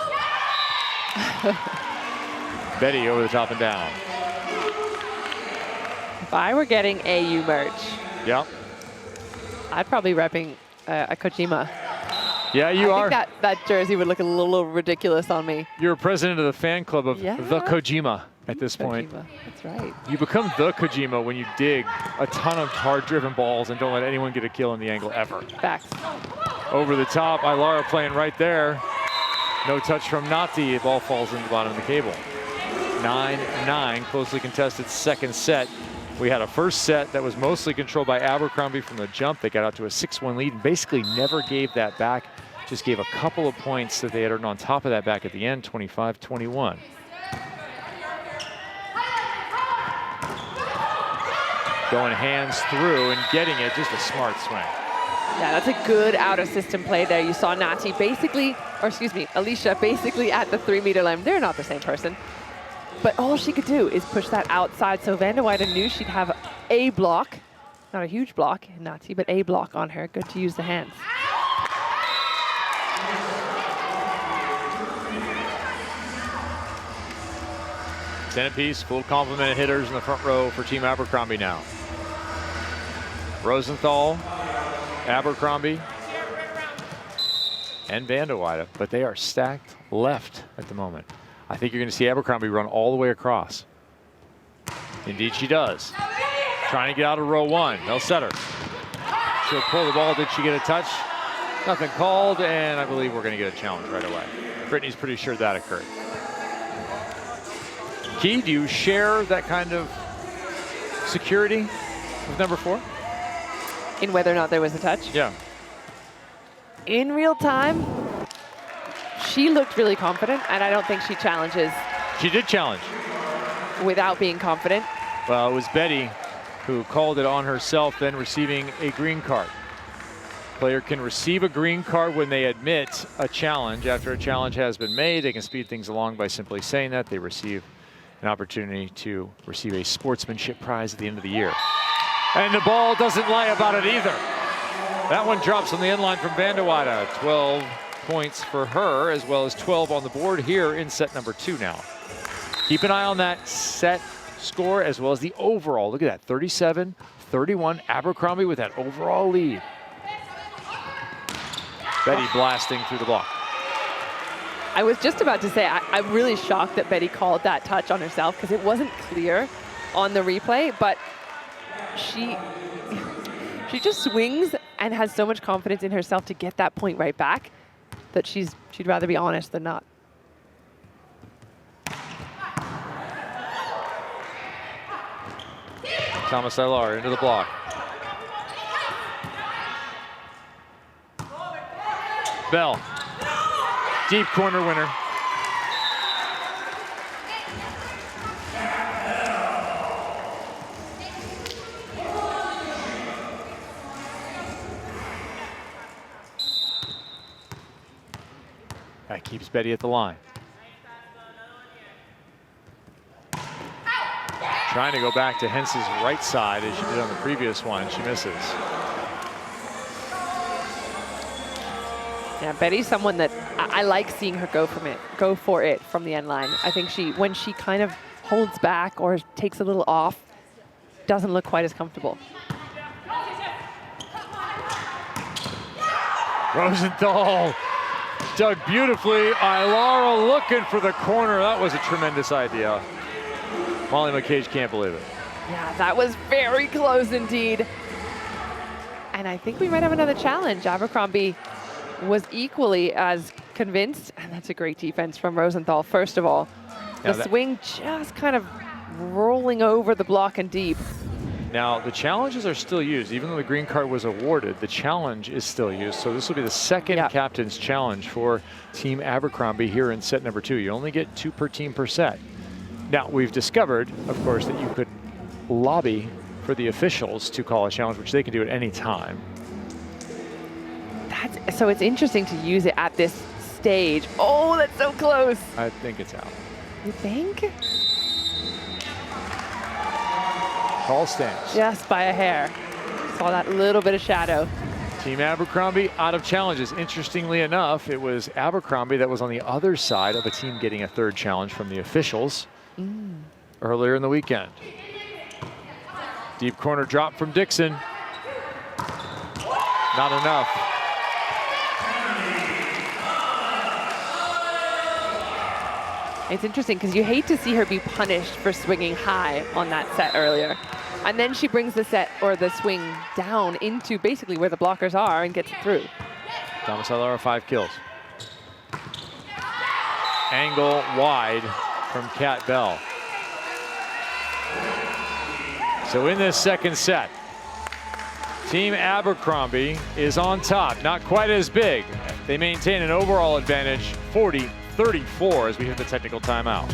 Betty over the top and down. If I were getting AU merch, Yep. I'd probably repping a Kojima. Yeah, you are. I think that jersey would look a little ridiculous on me. You're president of the fan club of Yeah. the Kojima at this point. Kojima. That's right. You become the Kojima when you dig a ton of hard-driven balls and don't let anyone get a kill in the angle ever. Facts. Over the top, Ailara playing right there. No touch from Natty. The ball falls in the bottom of the cable. 9-9, closely contested second set. We had a first set that was mostly controlled by Abercrombie from the jump. They got out to a 6-1 lead and basically never gave that back. Just gave a couple of points that they had earned on top of that back at the end, 25-21. Going hands through and getting it, just a smart swing. Yeah, that's a good out-of-system play there. You saw Natty basically, or excuse me, Alicia basically at the 3-meter line. They're not the same person. But all she could do is push that outside. So Vandewaide knew she'd have a block, not a huge block, Natty, but a block on her. Good to use the hands. 10 apiece, full complement of hitters in the front row for Team Abercrombie now. Rosenthal, Abercrombie, and Vandewaide, but they are stacked left at the moment. I think you're going to see Abercrombie run all the way across. Indeed she does. Trying to get out of row one. They'll set her. She'll pull the ball. Did she get a touch? Nothing called, and I believe we're going to get a challenge right away. Brittany's pretty sure that occurred. Key, do you share that kind of security with number 4? In whether or not there was a touch? Yeah. In real time, she looked really confident, and I don't think she challenges. She did challenge. Without being confident. Well, it was Betty who called it on herself, then receiving a green card. Player can receive a green card when they admit a challenge. After a challenge has been made, they can speed things along by simply saying that. They receive an opportunity to receive a sportsmanship prize at the end of the year. And the ball doesn't lie about it either. That one drops on the end line from Vandewaide. 12 points for her, as well as 12 on the board here in set number 2 now. Keep an eye on that set score as well as the overall. Look at that, 37-31, Abercrombie with that overall lead. Betty blasting through the block. I was just about to say, I'm really shocked that Betty called that touch on herself because it wasn't clear on the replay, but she just swings and has so much confidence in herself to get that point right back that she'd rather be honest than not. Thomas Ailar into the block. Bell, deep corner winner. That keeps Betty at the line. Trying to go back to Hence's right side as she did on the previous one. She misses. Yeah, Betty's someone that I like seeing her go for it from the end line. I think when she kind of holds back or takes a little off, doesn't look quite as comfortable. Rosenthal dug beautifully. Ailara looking for the corner. That was a tremendous idea. Molly McCage can't believe it. Yeah, that was very close indeed. And I think we might have another challenge. Abercrombie was equally as convinced, and that's a great defense from Rosenthal. First of all, the swing just kind of rolling over the block and deep. Now, the challenges are still used. Even though the green card was awarded, the challenge is still used. So this will be the second captain's challenge for Team Abercrombie here in set number 2. You only get 2 per team per set. Now, we've discovered, of course, that you could lobby for the officials to call a challenge, which they can do at any time. So it's interesting to use it at this stage. Oh, that's so close. I think it's out. You think? Call stands. Just by a hair. Saw that little bit of shadow. Team Abercrombie out of challenges. Interestingly enough, it was Abercrombie that was on the other side of a team getting a 3rd challenge from the officials earlier in the weekend. Deep corner drop from Dixon. Not enough. It's interesting because you hate to see her be punished for swinging high on that set earlier. And then she brings the set or the swing down into basically where the blockers are and gets it through. Thomas Ailara 5 kills. Angle wide from Kat Bell. So in this second set, Team Abercrombie is on top. Not quite as big. They maintain an overall advantage, 40-34 as we hit the technical timeout.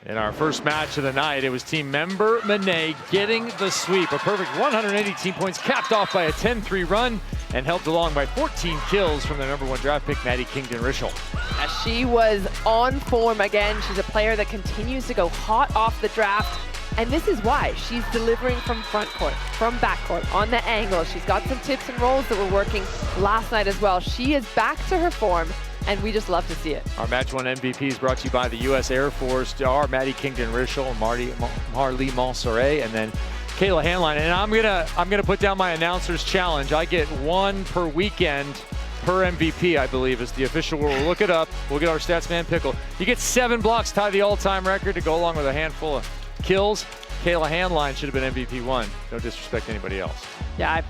In our first match of the night, it was Team Member Monet getting the sweep. A perfect 118 points, capped off by a 10-3 run, and helped along by 14 kills from the #1 draft pick, Maddie Kingdon-Richel. She was on form again. She's a player that continues to go hot off the draft. And this is why she's delivering from front court, from back court, on the angle. She's got some tips and rolls that were working last night as well. She is back to her form. and we just love to see it. Our Match 1 MVP is brought to you by the U.S. Air Force, our Maddie Kington-Rischel, Marlee Montserrat, and then Kayla Hanline. And I'm gonna put down my announcer's challenge. I get one per weekend per MVP, I believe, is the official rule. We'll look it up. We'll get our stats man Pickle. You get 7 blocks, tie the all-time record to go along with a handful of kills. Kayla Hanline should have been MVP 1. No disrespect to anybody else. Yeah,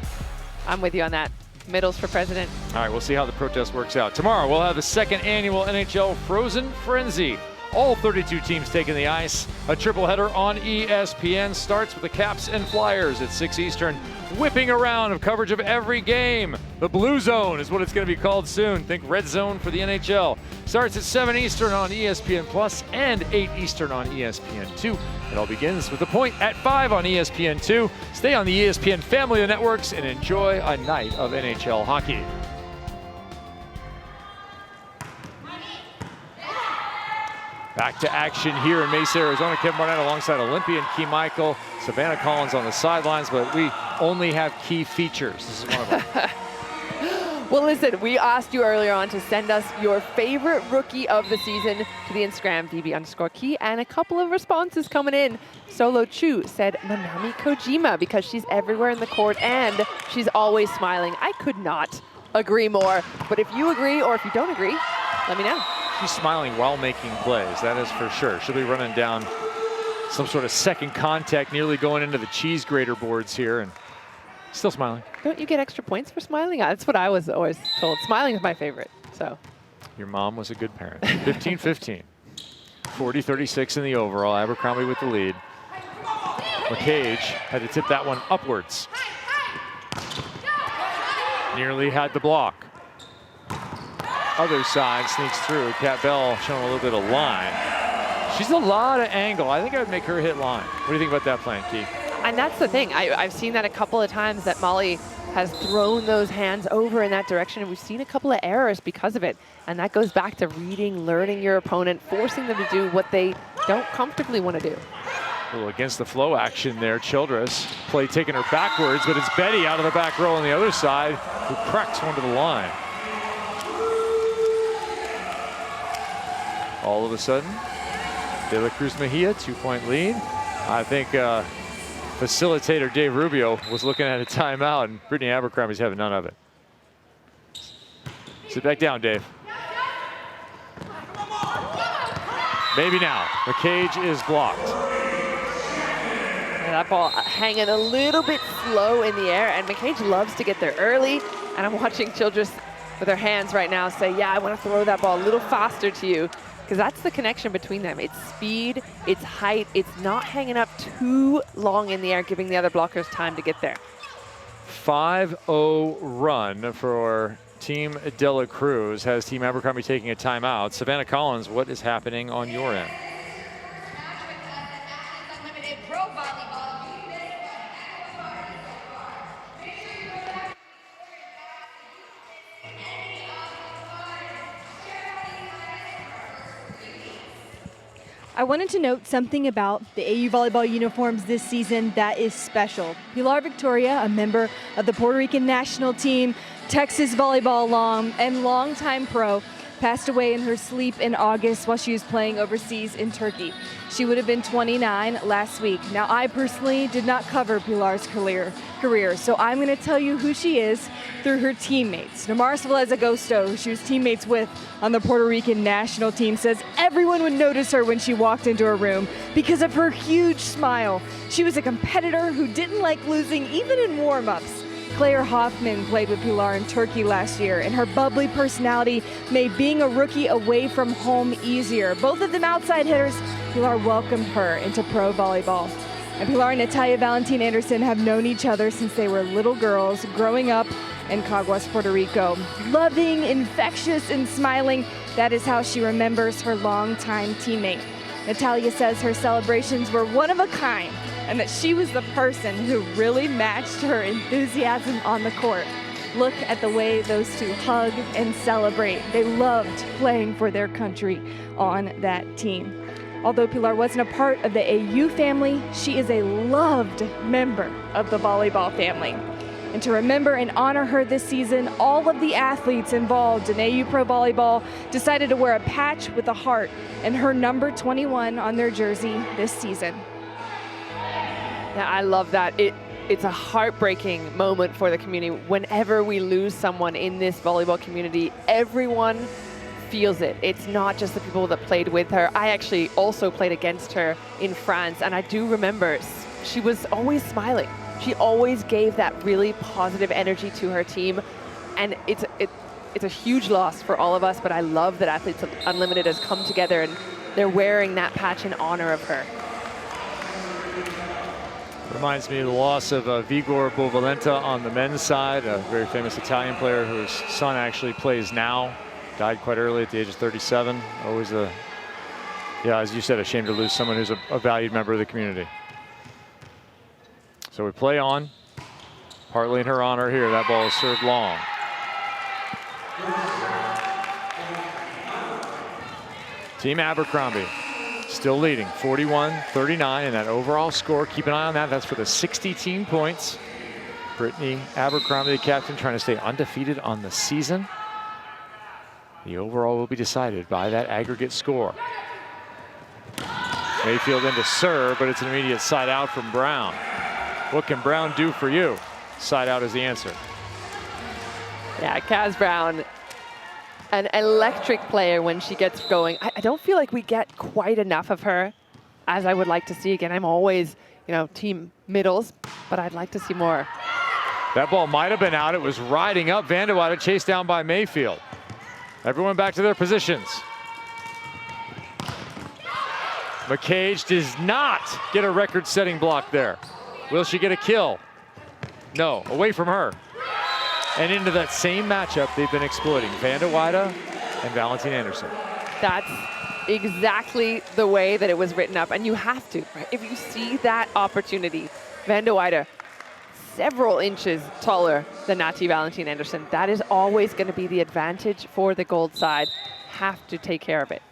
I'm with you on that. Middles for president. All right, we'll see how the protest works out. Tomorrow, we'll have the 2nd annual NHL Frozen Frenzy. All 32 teams taking the ice. A triple header on ESPN starts with the Caps and Flyers at 6 Eastern, whipping around of coverage of every game. The Blue Zone is what it's going to be called soon. Think Red Zone for the NHL. Starts at 7 Eastern on ESPN Plus and 8 Eastern on ESPN2. It all begins with The Point at 5 on ESPN2. Stay on the ESPN family of networks and enjoy a night of NHL hockey. Back to action here in Mesa, Arizona. Kevin Barnett alongside Olympian Key Michael. Savannah Collins on the sidelines, but we only have key features. This is one of them. Well, listen, we asked you earlier on to send us your favorite rookie of the season to the Instagram, DB_key, and a couple of responses coming in. Solo Chu said Manami Kojima because she's everywhere in the court and she's always smiling. I could not agree more, but if you agree or if you don't agree, let me know. She's smiling while making plays, that is for sure. She'll be running down some sort of second contact, nearly going into the cheese grater boards here, and still smiling. Don't you get extra points for smiling? That's what I was always told. Smiling is my favorite, so. Your mom was a good parent. 15-15. 40-36 in the overall. Abercrombie with the lead. McCage had to tip that one upwards. Nearly had the block. Other side sneaks through. Kat Bell showing a little bit of line. She's a lot of angle. I think I would make her hit line. What do you think about that plan, Keith? And that's the thing. I've seen that a couple of times that Molly has thrown those hands over in that direction, and we've seen a couple of errors because of it. And that goes back to reading, learning your opponent, forcing them to do what they don't comfortably want to do. A little against the flow action there. Childress play taking her backwards, but it's Betty out of the back row on the other side who cracks one to the line. All of a sudden, De La Cruz Mejia, 2-point lead. I think facilitator Dave Rubio was looking at a timeout, and Brittany Abercrombie's having none of it. Sit back down, Dave. Maybe now. McCage is blocked. And that ball hanging a little bit slow in the air, and McCage loves to get there early. And I'm watching Childress with her hands right now say, yeah, I want to throw that ball a little faster to you. Because that's the connection between them. It's speed, it's height, it's not hanging up too long in the air, giving the other blockers time to get there. 5-0 run for Team De La Cruz. Has Team Abercrombie taking a timeout. Savannah Collins, what is happening on your end? I wanted to note something about the AU volleyball uniforms this season that is special. Pilar Victoria, a member of the Puerto Rican national team, Texas volleyball alum, and longtime pro, passed away in her sleep in August while she was playing overseas in Turkey. She would have been 29 last week. Now, I personally did not cover Pilar's career, so I'm going to tell you who she is through her teammates. Damaris Velez-Agosto, who she was teammates with on the Puerto Rican national team, says everyone would notice her when she walked into a room because of her huge smile. She was a competitor who didn't like losing even in warm-ups. Claire Hoffman played with Pilar in Turkey last year, and her bubbly personality made being a rookie away from home easier. Both of them outside hitters, Pilar welcomed her into pro volleyball. And Pilar and Natalia Valentin Anderson have known each other since they were little girls growing up in Caguas, Puerto Rico. Loving, infectious, and smiling, that is how she remembers her longtime teammate. Natalia says her celebrations were one of a kind, and that she was the person who really matched her enthusiasm on the court. Look at the way those two hug and celebrate. They loved playing for their country on that team. Although Pilar wasn't a part of the AU family, she is a loved member of the volleyball family. And to remember and honor her this season, all of the athletes involved in AU Pro Volleyball decided to wear a patch with a heart and her number 21 on their jersey this season. Yeah, I love that. It's a heartbreaking moment for the community. Whenever we lose someone in this volleyball community, everyone feels it. It's not just the people that played with her. I actually also played against her in France, and I do remember she was always smiling. She always gave that really positive energy to her team, and it's a huge loss for all of us, but I love that Athletes Unlimited has come together and they're wearing that patch in honor of her. Reminds me of the loss of Vigor Bovalenta on the men's side, a very famous Italian player whose son actually plays now. Died quite early at the age of 37. Always yeah, as you said, a shame to lose someone who's a valued member of the community. So we play on, partly in her honor here. That ball is served long. Team Abercrombie still leading 41-39 in that overall score. Keep an eye on that. That's for the 60 team points. Brittany Abercrombie, the captain, trying to stay undefeated on the season. The overall will be decided by that aggregate score. Mayfield into serve, but it's an immediate side out from Brown. What can Brown do for you? Side out is the answer. Yeah, Kaz Brown, an electric player when she gets going. I don't feel like we get quite enough of her as I would like to see. Again, I'm always, team middles, but I'd like to see more. That ball might have been out. It was riding up. Van de Weyde chased down by Mayfield. Everyone back to their positions. McCage does not get a record-setting block there. Will she get a kill? No, away from her. And into that same matchup they've been exploiting, Van de Weyde and Valentine Anderson. That's exactly the way that it was written up, and you have to, right? If you see that opportunity, Van de Weyde, several inches taller than Nati Valentine Anderson, that is always going to be the advantage for the gold side. Have to take care of it.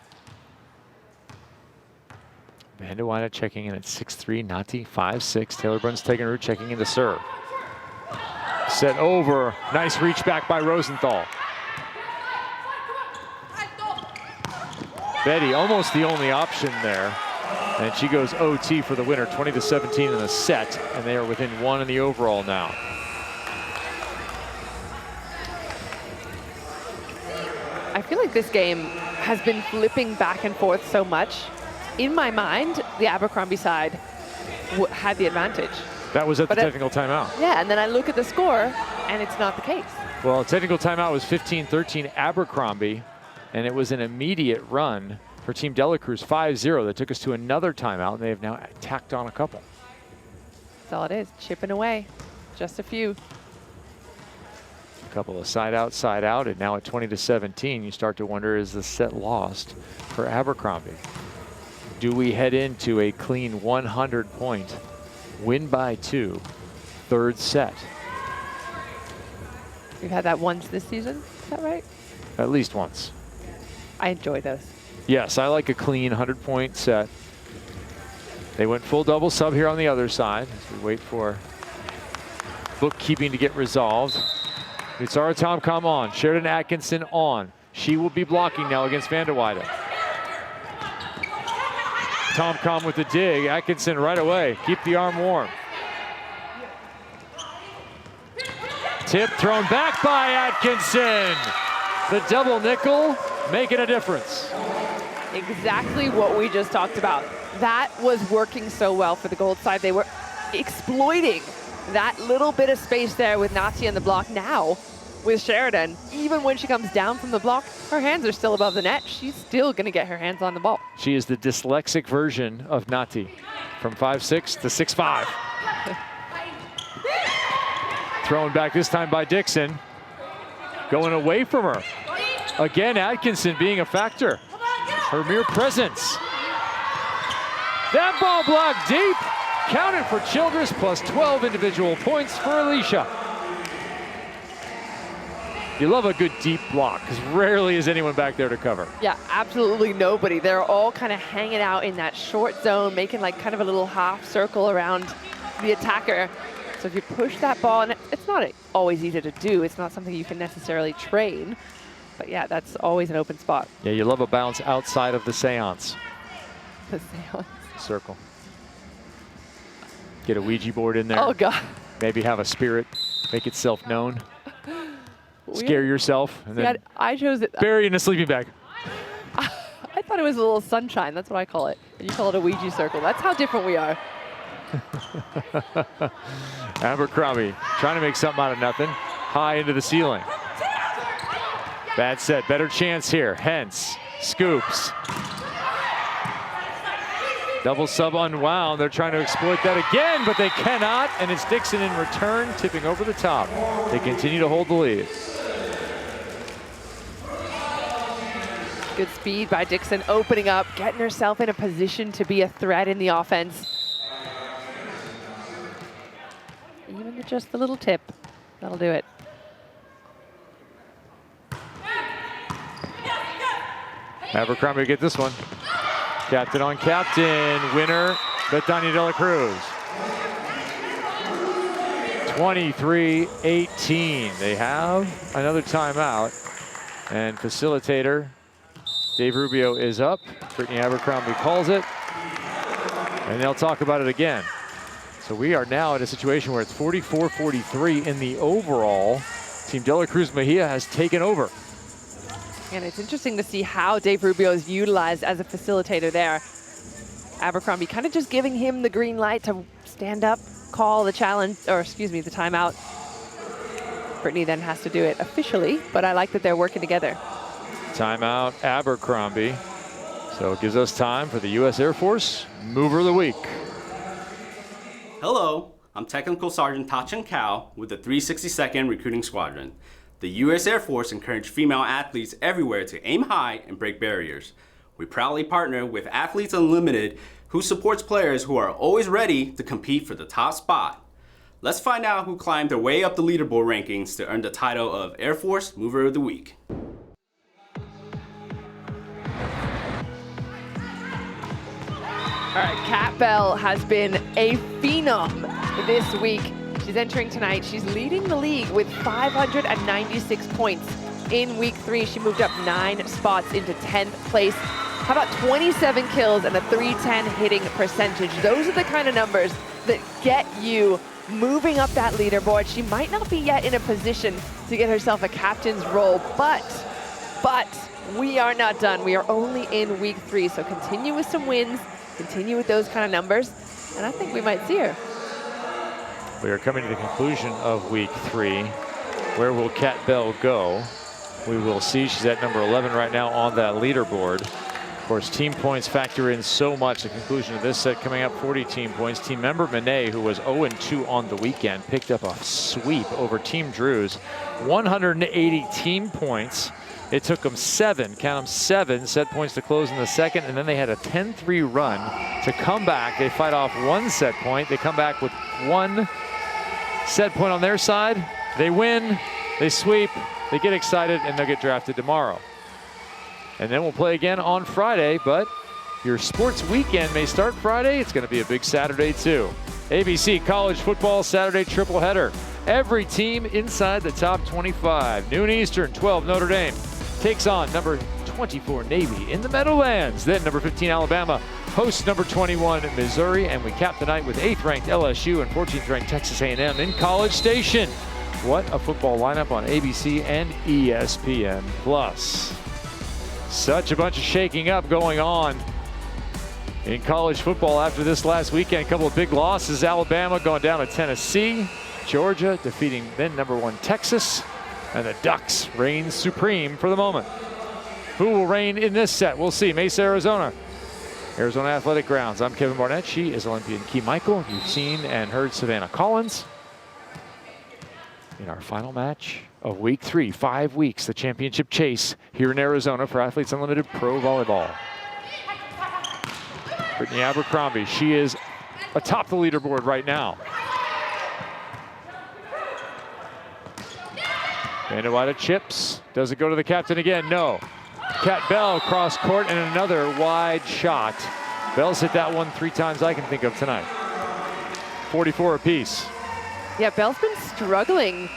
Van de Weyde checking in at 6'3", Nati 5'6". Taylor Bruns taking her, checking into serve. Set over, nice reach back by Rosenthal. Betty almost the only option there. And she goes OT for the winner, 20-17 in the set, and they are within one in the overall now. I feel like this game has been flipping back and forth so much. In my mind, the Abercrombie side had the advantage. That was at the technical timeout. Yeah, and then I look at the score, and it's not the case. Well, technical timeout was 15-13 Abercrombie, and it was an immediate run for Team Delacruz, 5-0. That took us to another timeout, and they have now tacked on a couple. That's all it is, chipping away, just a few. A couple of side out, and now at 20-17, you start to wonder, is the set lost for Abercrombie? Do we head into a clean 100-point win by 2 third set? We've had that once this season, is that right? At least once. I enjoy those. Yes, I like a clean 100-point set. They went full double sub here on the other side as we wait for bookkeeping to get resolved. It's our Tom-Com on, Sheridan Atkinson on. She will be blocking now against Van de Weyde. Tom-Com with the dig, Atkinson right away. Keep the arm warm. Tip thrown back by Atkinson. The double nickel making a difference. Exactly what we just talked about. That was working so well for the gold side. They were exploiting that little bit of space there with Nati in the block. Now, with Sheridan, even when she comes down from the block, her hands are still above the net. She's still going to get her hands on the ball. She is the dyslexic version of Nati, from 5'6" to 6'5". Thrown back this time by Dixon. Going away from her. Again, Atkinson being a factor. Her mere presence. That ball blocked deep. Counted for Childress, plus 12 individual points for Alicia. You love a good deep block, because rarely is anyone back there to cover. Yeah, absolutely nobody. They're all kind of hanging out in that short zone, making like kind of a little half circle around the attacker. So if you push that ball, and it's not always easy to do, it's not something you can necessarily train, but yeah, that's always an open spot. Yeah, you love a bounce outside of the seance. The seance. Circle. Get a Ouija board in there. Oh, God. Maybe have a spirit make itself known. Scare yourself and then I chose it. bury in a sleeping bag. I thought it was a little sunshine. That's what I call it. And you call it a Ouija circle. That's how different we are. Abercrombie trying to make something out of nothing. High into the ceiling. Bad set. Better chance here. Hence. Scoops. Double sub unwound. They're trying to exploit that again, but they cannot. And it's Dixon in return, tipping over the top. They continue to hold the lead. Good speed by Dixon, opening up, getting herself in a position to be a threat in the offense. Even with just the little tip, that'll do it. Abercrombie will get this one. Captain on captain, winner, Betania De La Cruz. 23-18. They have another timeout. And facilitator Dave Rubio is up. Brittany Abercrombie calls it. And they'll talk about it again. So we are now in a situation where it's 44-43 in the overall. Team De La Cruz Mejia has taken over. And it's interesting to see how Dave Rubio is utilized as a facilitator there. Abercrombie kind of just giving him the green light to stand up, call the challenge, or excuse me, the timeout. Brittany then has to do it officially, but I like that they're working together. Timeout, Abercrombie. So it gives us time for the U.S. Air Force Mover of the Week. Hello, I'm Technical Sergeant Tachan Kao with the 362nd Recruiting Squadron. The U.S. Air Force encouraged female athletes everywhere to aim high and break barriers. We proudly partner with Athletes Unlimited, who supports players who are always ready to compete for the top spot. Let's find out who climbed their way up the leaderboard rankings to earn the title of Air Force Mover of the Week. All right, Kat Bell has been a phenom this week. She's entering tonight. She's leading the league with 596 points. In week 3, she moved up 9 spots into 10th place. How about 27 kills and a .310 hitting percentage? Those are the kind of numbers that get you moving up that leaderboard. She might not be yet in a position to get herself a captain's role, but we are not done. We are only in week 3, so continue with some wins, continue with those kind of numbers, and I think we might see her. We are coming to the conclusion of week 3. Where will Kat Bell go? We will see. She's at number 11 right now on that leaderboard. Of course, team points factor in so much. The conclusion of this set coming up 40 team points. Team member Monet, who was 0-2 on the weekend, picked up a sweep over Team Drews. 180 team points. It took them 7 set points to close in the second, and then they had a 10-3 run to come back. They fight off 1 set point. They come back with 1 set point on their side. They win, they sweep, they get excited, and they'll get drafted tomorrow. And then we'll play again on Friday, but your sports weekend may start Friday. It's going to be a big Saturday, too. ABC College Football Saturday triple header. Every team inside the top 25. Noon Eastern, 12 Notre Dame takes on number 24 Navy in the Meadowlands. Then number 15 Alabama hosts number 21 Missouri, and we cap the night with 8th ranked LSU and 14th ranked Texas A&M in College Station. What a football lineup on ABC and ESPN+. Such a bunch of shaking up going on in college football after this last weekend. A couple of big losses. Alabama going down to Tennessee. Georgia defeating then number 1 Texas. And the Ducks reign supreme for the moment. Who will reign in this set? We'll see. Mesa, Arizona. Arizona Athletic Grounds. I'm Kevin Barnett. She is Olympian Key Michael. You've seen and heard Savannah Collins. In our final match of week 3, 5 weeks, the championship chase here in Arizona for Athletes Unlimited Pro Volleyball. Brittany Abercrombie, she is atop the leaderboard right now. Banded wide of chips. Does it go to the captain again? No. Kat Bell cross court and another wide shot. Bell's hit that one 3 times I can think of tonight. 44 apiece. Yeah, Bell's been struggling.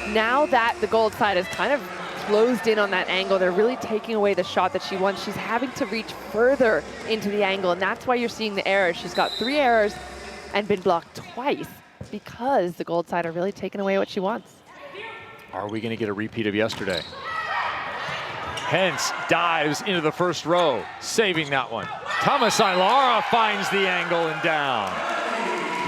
Now that the gold side has kind of closed in on that angle, they're really taking away the shot that she wants. She's having to reach further into the angle, and that's why you're seeing the errors. She's got 3 errors and been blocked twice because the gold side are really taking away what she wants. Are we going to get a repeat of yesterday? Hens dives into the first row, saving that one. Thomas Ilara finds the angle and down.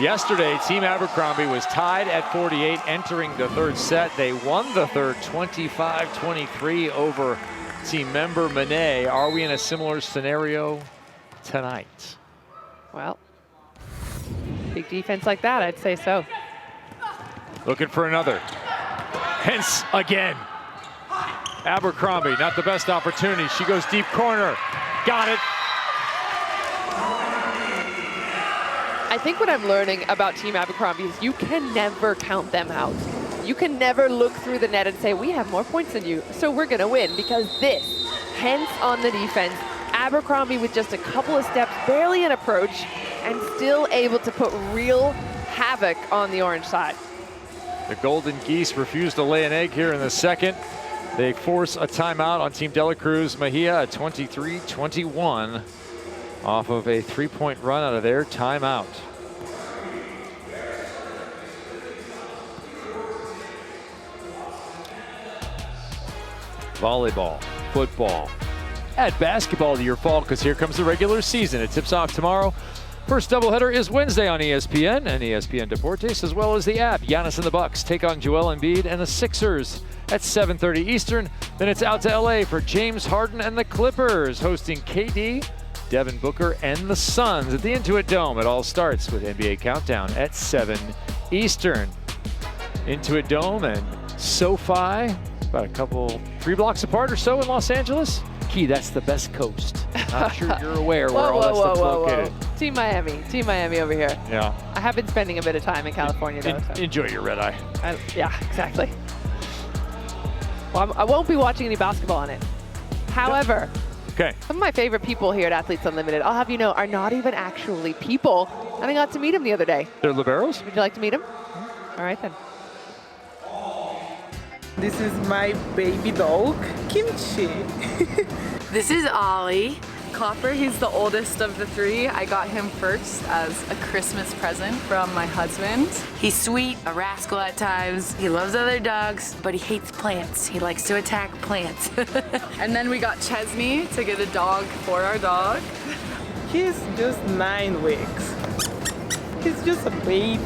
Yesterday, Team Abercrombie was tied at 48 entering the third set. They won the third 25-23 over team member Monet. Are we in a similar scenario tonight? Well, big defense like that, I'd say so. Looking for another. Hens again. Abercrombie, not the best opportunity. She goes deep corner. Got it. I think what I'm learning about Team Abercrombie is you can never count them out. You can never look through the net and say, we have more points than you, so we're gonna win, because this, Hens on the defense, Abercrombie with just a couple of steps, barely an approach, and still able to put real havoc on the orange side. The Golden Geese refuse to lay an egg here in the second. They force a timeout on Team Dela Cruz Mejia at 23-21 off of a 3-point run out of their timeout. Volleyball, football, add basketball to your fall, because here comes the regular season. It tips off tomorrow. First doubleheader is Wednesday on ESPN and ESPN Deportes, as well as the app. Giannis and the Bucks take on Joel Embiid and the Sixers at 7:30 Eastern. Then it's out to LA for James Harden and the Clippers, hosting KD, Devin Booker, and the Suns at the Intuit Dome. It all starts with NBA Countdown at 7 Eastern. Intuit Dome and SoFi, about 3 blocks apart or so in Los Angeles. Key, that's the best coast. I'm sure you're aware where all that stuff's located. Team Miami over here. Yeah. I have been spending a bit of time in California though. So. Enjoy your red eye. Yeah, exactly. Well, I won't be watching any basketball on it. However, okay, some of my favorite people here at Athletes Unlimited, I'll have you know, are not even actually people. And I got to meet them the other day. They're liberos? Would you like to meet them? All right then. This is my baby dog, Kimchi. This is Ollie. Copper, he's the oldest of the 3. I got him first as a Christmas present from my husband. He's sweet, a rascal at times. He loves other dogs, but he hates plants. He likes to attack plants. And then we got Chesney to get a dog for our dog. He's just 9 weeks. He's just a baby.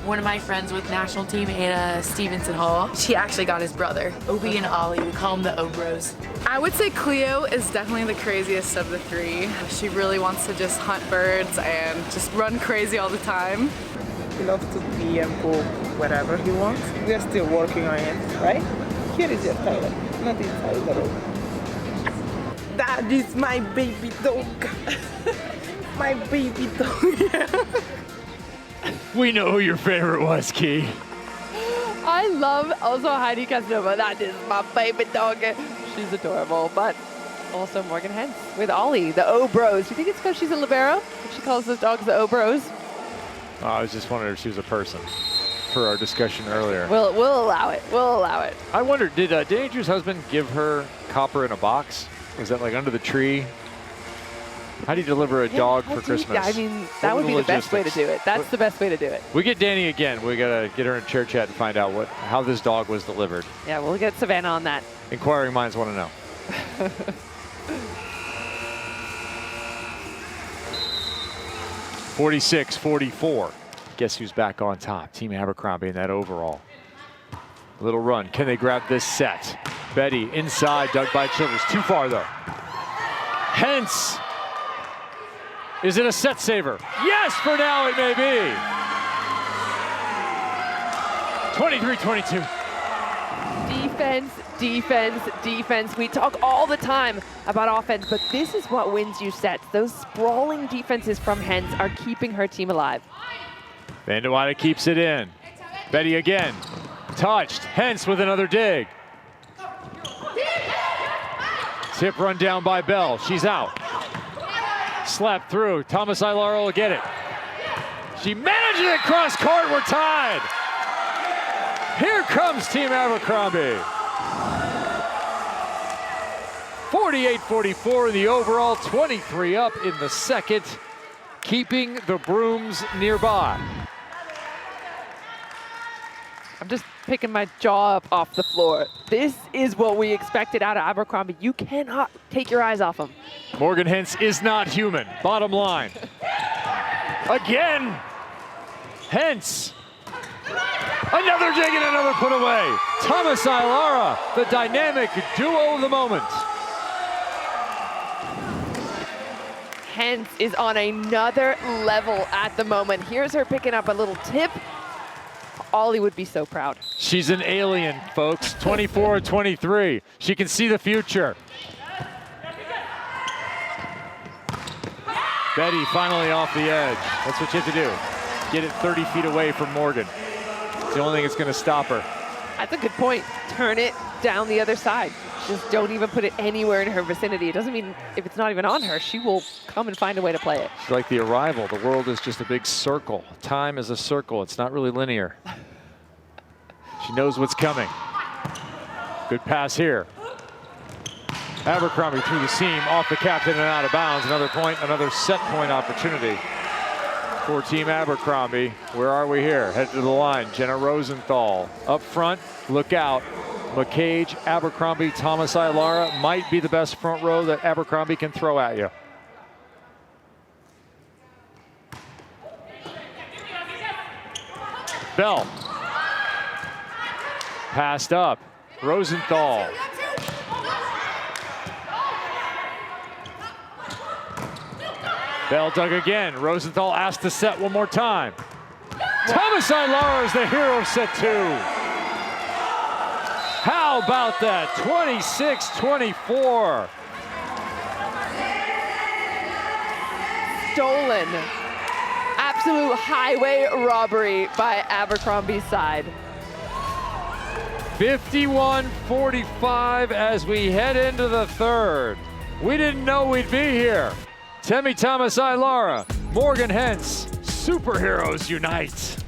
One of my friends with national team, Anna Stevenson Hall, she actually got his brother, Obi and Ollie. We call them the O-Bros. I would say Cleo is definitely the craziest of the 3. She really wants to just hunt birds and just run crazy all the time. He loves to pee and poop wherever he wants. We're still working on it, right? Here is your toilet, not inside the room. That is my baby dog. My baby dog. We know who your favorite was, Key. I love also Heidi Casanova. That is my baby dog. She's adorable, but also Morgan Hens with Ollie, the O-Bros. Do you think it's because she's a libero? She calls those dogs the O-Bros? Oh, I was just wondering if she was a person for our discussion earlier. We'll allow it. We'll allow it. I wonder, did Andrew's husband give her Copper in a box? Was that like under the tree? How do you deliver a dog for Christmas? I mean, that would be the best way to do it. That's the best way to do it. We get Danny again. We gotta get her in chair chat and find out how this dog was delivered. Yeah, we'll get Savannah on that. Inquiring minds want to know. (46-44). Guess who's back on top? Team Abercrombie in that overall. Little run. Can they grab this set? Betty inside, dug by Childers. Too far though. Hens. Is it a set saver? Yes, for now it may be. 23-22. Defense, defense, defense. We talk all the time about offense, but this is what wins you sets. Those sprawling defenses from Hens are keeping her team alive. Van de Weyden keeps it in. Betty again. Touched. Hens with another dig. Tip run down by Bell. She's out. Slap through. Thomas Ilara will get it. She manages it cross court. We're tied. Here comes Team Abercrombie. 48-44 in the overall, 23 up in the second, keeping the brooms nearby. I'm just picking my jaw up off the floor. This is what we expected out of Abercrombie. You cannot take your eyes off him. Morgan Hintz is not human, bottom line. Again, Hintz. Another dig and another put away. Thomas Ilara, the dynamic duo of the moment. Hintz is on another level at the moment. Here's her picking up a little tip. Ollie would be so proud. She's an alien, folks. 24-23. She can see the future. Betty finally off the edge. That's what you have to do. Get it 30 feet away from Morgan. It's the only thing that's going to stop her. That's a good point. Turn it down the other side. Just don't even put it anywhere in her vicinity. It doesn't mean if it's not even on her, she will come and find a way to play it. It's like the Arrival. The world is just a big circle. Time is a circle. It's not really linear. She knows what's coming. Good pass here. Abercrombie through the seam, off the captain and out of bounds. Another point, another set point opportunity for Team Abercrombie. Where are we here? Head to the line. Jenna Rosenthal up front. Look out. McCage, Abercrombie, Thomas Ilara might be the best front row that Abercrombie can throw at you. Bell. Passed up. Rosenthal. Bell dug again. Rosenthal asked to set one more time. Thomas Ilara is the hero of set two. How about that? 26-24. Stolen. Absolute highway robbery by Abercrombie's side. 51-45 as we head into the third. We didn't know we'd be here. Temi Thomas Ilara, Morgan Hintz, superheroes unite.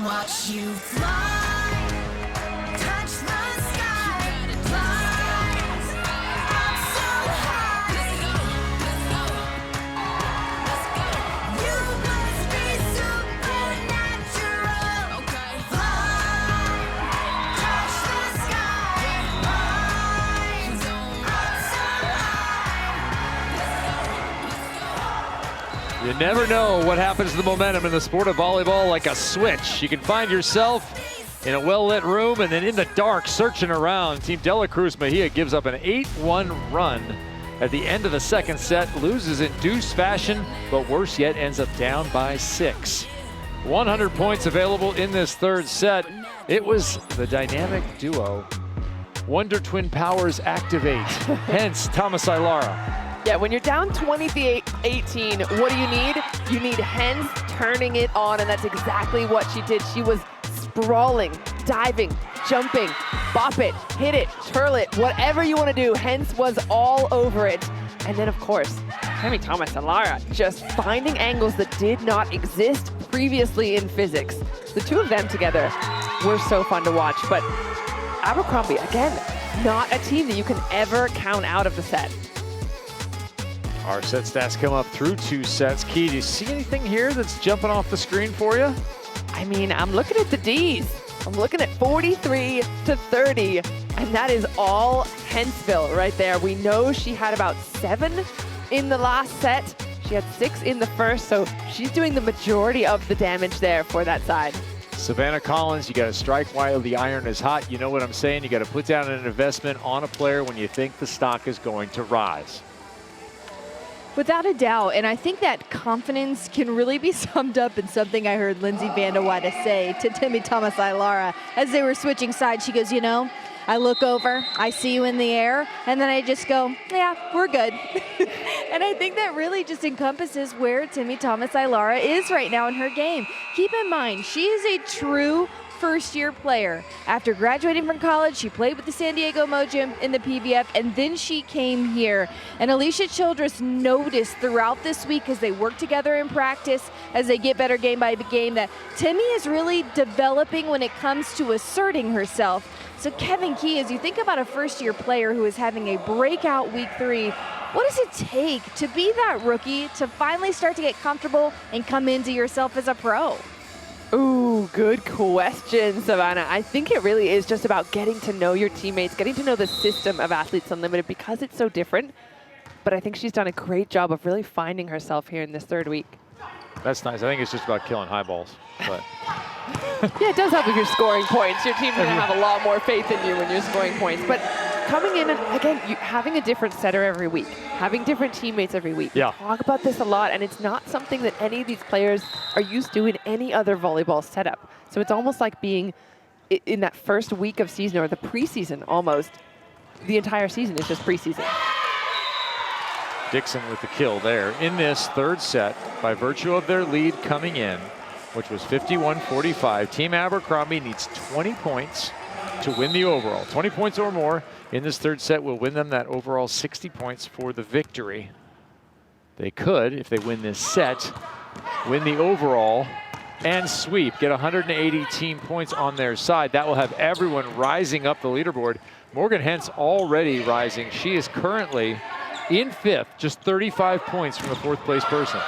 Watch you fly, touch the sky, fly up so high. You must be supernatural. Okay. Fly, touch the sky, fly up so high. You never know what happens to the momentum in the sport of volleyball like a switch. You can find yourself in a well-lit room and then in the dark searching around. Team Dela Cruz Mejia gives up an 8-1 run at the end of the second set, loses in deuce fashion, but worse yet, ends up down by 6. 100 points available in this third set. It was the dynamic duo. Wonder Twin powers activate. Hence, Thomas Ilara. Yeah, when you're down 20-18, what do you need? You need Hintz turning it on, and that's exactly what she did. She was sprawling, diving, jumping, bop it, hit it, twirl it, whatever you want to do. Hintz was all over it. And then, of course, Temi Thomas Ilara just finding angles that did not exist previously in physics. The two of them together were so fun to watch. But Abercrombie, again, not a team that you can ever count out of the set. Our set stats come up through 2 sets. Key, do you see anything here that's jumping off the screen for you? I mean, I'm looking at the Ds. I'm looking at 43-30, and that is all Hentzville right there. We know she had about 7 in the last set. She had 6 in the first, so she's doing the majority of the damage there for that side. Savannah Collins, you got to strike while the iron is hot. You know what I'm saying? You got to put down an investment on a player when you think the stock is going to rise. Without a doubt, and I think that confidence can really be summed up in something I heard Lindsay Vandewide say to Temi Thomas Ilara as they were switching sides. She goes, you know, I look over, I see you in the air, and then I just go, yeah, we're good. And I think that really just encompasses where Temi Thomas Ilara is right now in her game. Keep in mind, she is a true first-year player. After graduating from college, she played with the San Diego Mojim in the PVF, and then she came here. And Alicia Childress noticed throughout this week as they work together in practice, as they get better game by game, that Timmy is really developing when it comes to asserting herself. So Kevin Key, as you think about a first-year player who is having a breakout week 3, what does it take to be that rookie, to finally start to get comfortable and come into yourself as a pro? Ooh, good question, Savannah. I think it really is just about getting to know your teammates, getting to know the system of Athletes Unlimited because it's so different. But I think she's done a great job of really finding herself here in this 3rd week. That's nice. I think it's just about killing high balls. But Yeah, it does help if you're scoring points. Your team's going to have a lot more faith in you when you're scoring points. But coming in and, again, having a different setter every week, having different teammates every week. Yeah. We talk about this a lot, and it's not something that any of these players are used to in any other volleyball setup. So it's almost like being in that first week of season, or the preseason almost. The entire season is just preseason. Dixon with the kill there in this 3rd set by virtue of their lead coming in, which was 51-45. Team Abercrombie needs 20 points to win the overall. 20 points or more in this 3rd set will win them that overall 60 points for the victory. They could, if they win this set, win the overall and sweep, get 180 team points on their side. That will have everyone rising up the leaderboard. Morgan Hentz already rising. She is currently in 5th, just 35 points from the 4th place person.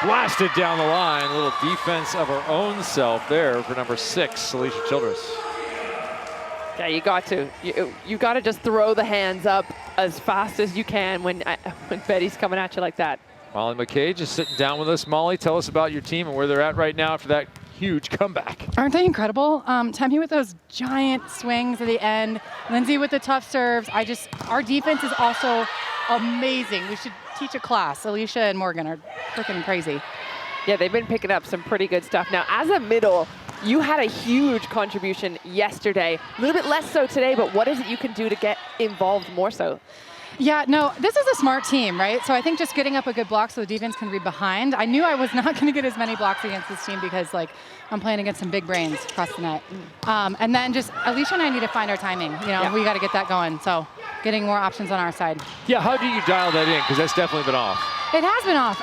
Blasted down the line, a little defense of her own self there for number 6, Alicia Childress. Yeah, you got to. You got to just throw the hands up as fast as you can when Betty's coming at you like that. Molly McKay just sitting down with us. Molly, tell us about your team and where they're at right now after that huge comeback. Aren't they incredible? Temmie with those giant swings at the end. Lindsay with the tough serves. Our defense is also amazing. We should teach a class. Alicia and Morgan are freaking crazy. Yeah, they've been picking up some pretty good stuff. Now, as a middle, you had a huge contribution yesterday. A little bit less so today, but what is it you can do to get involved more so? Yeah, no, this is a smart team, right? So I think just getting up a good block so the defense can read behind. I knew I was not going to get as many blocks against this team because, like, I'm playing against some big brains across the net. And then just Alicia and I need to find our timing. You know, we got to get that going. So getting more options on our side. Yeah, how do you dial that in? Because that's definitely been off. It has been off.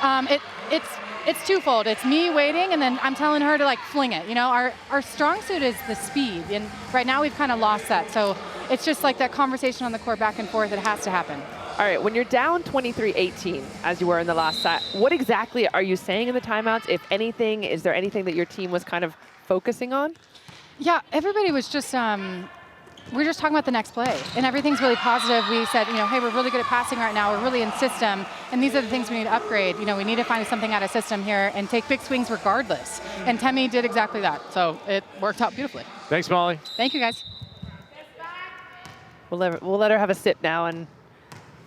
It's twofold. It's me waiting, and then I'm telling her to, like, fling it. You know, our strong suit is the speed, and right now we've kind of lost that. So it's just like that conversation on the court back and forth. It has to happen. All right, when you're down 23-18, as you were in the last set, what exactly are you saying in the timeouts? If anything, is there anything that your team was kind of focusing on? Yeah, everybody was just, we're just talking about the next play, and everything's really positive. We said, you know, hey, we're really good at passing right now. We're really in system, and these are the things we need to upgrade. You know, we need to find something out of system here and take big swings regardless. And Temmie did exactly that, so it worked out beautifully. Thanks, Molly. Thank you, guys. We'll let her have a sip now and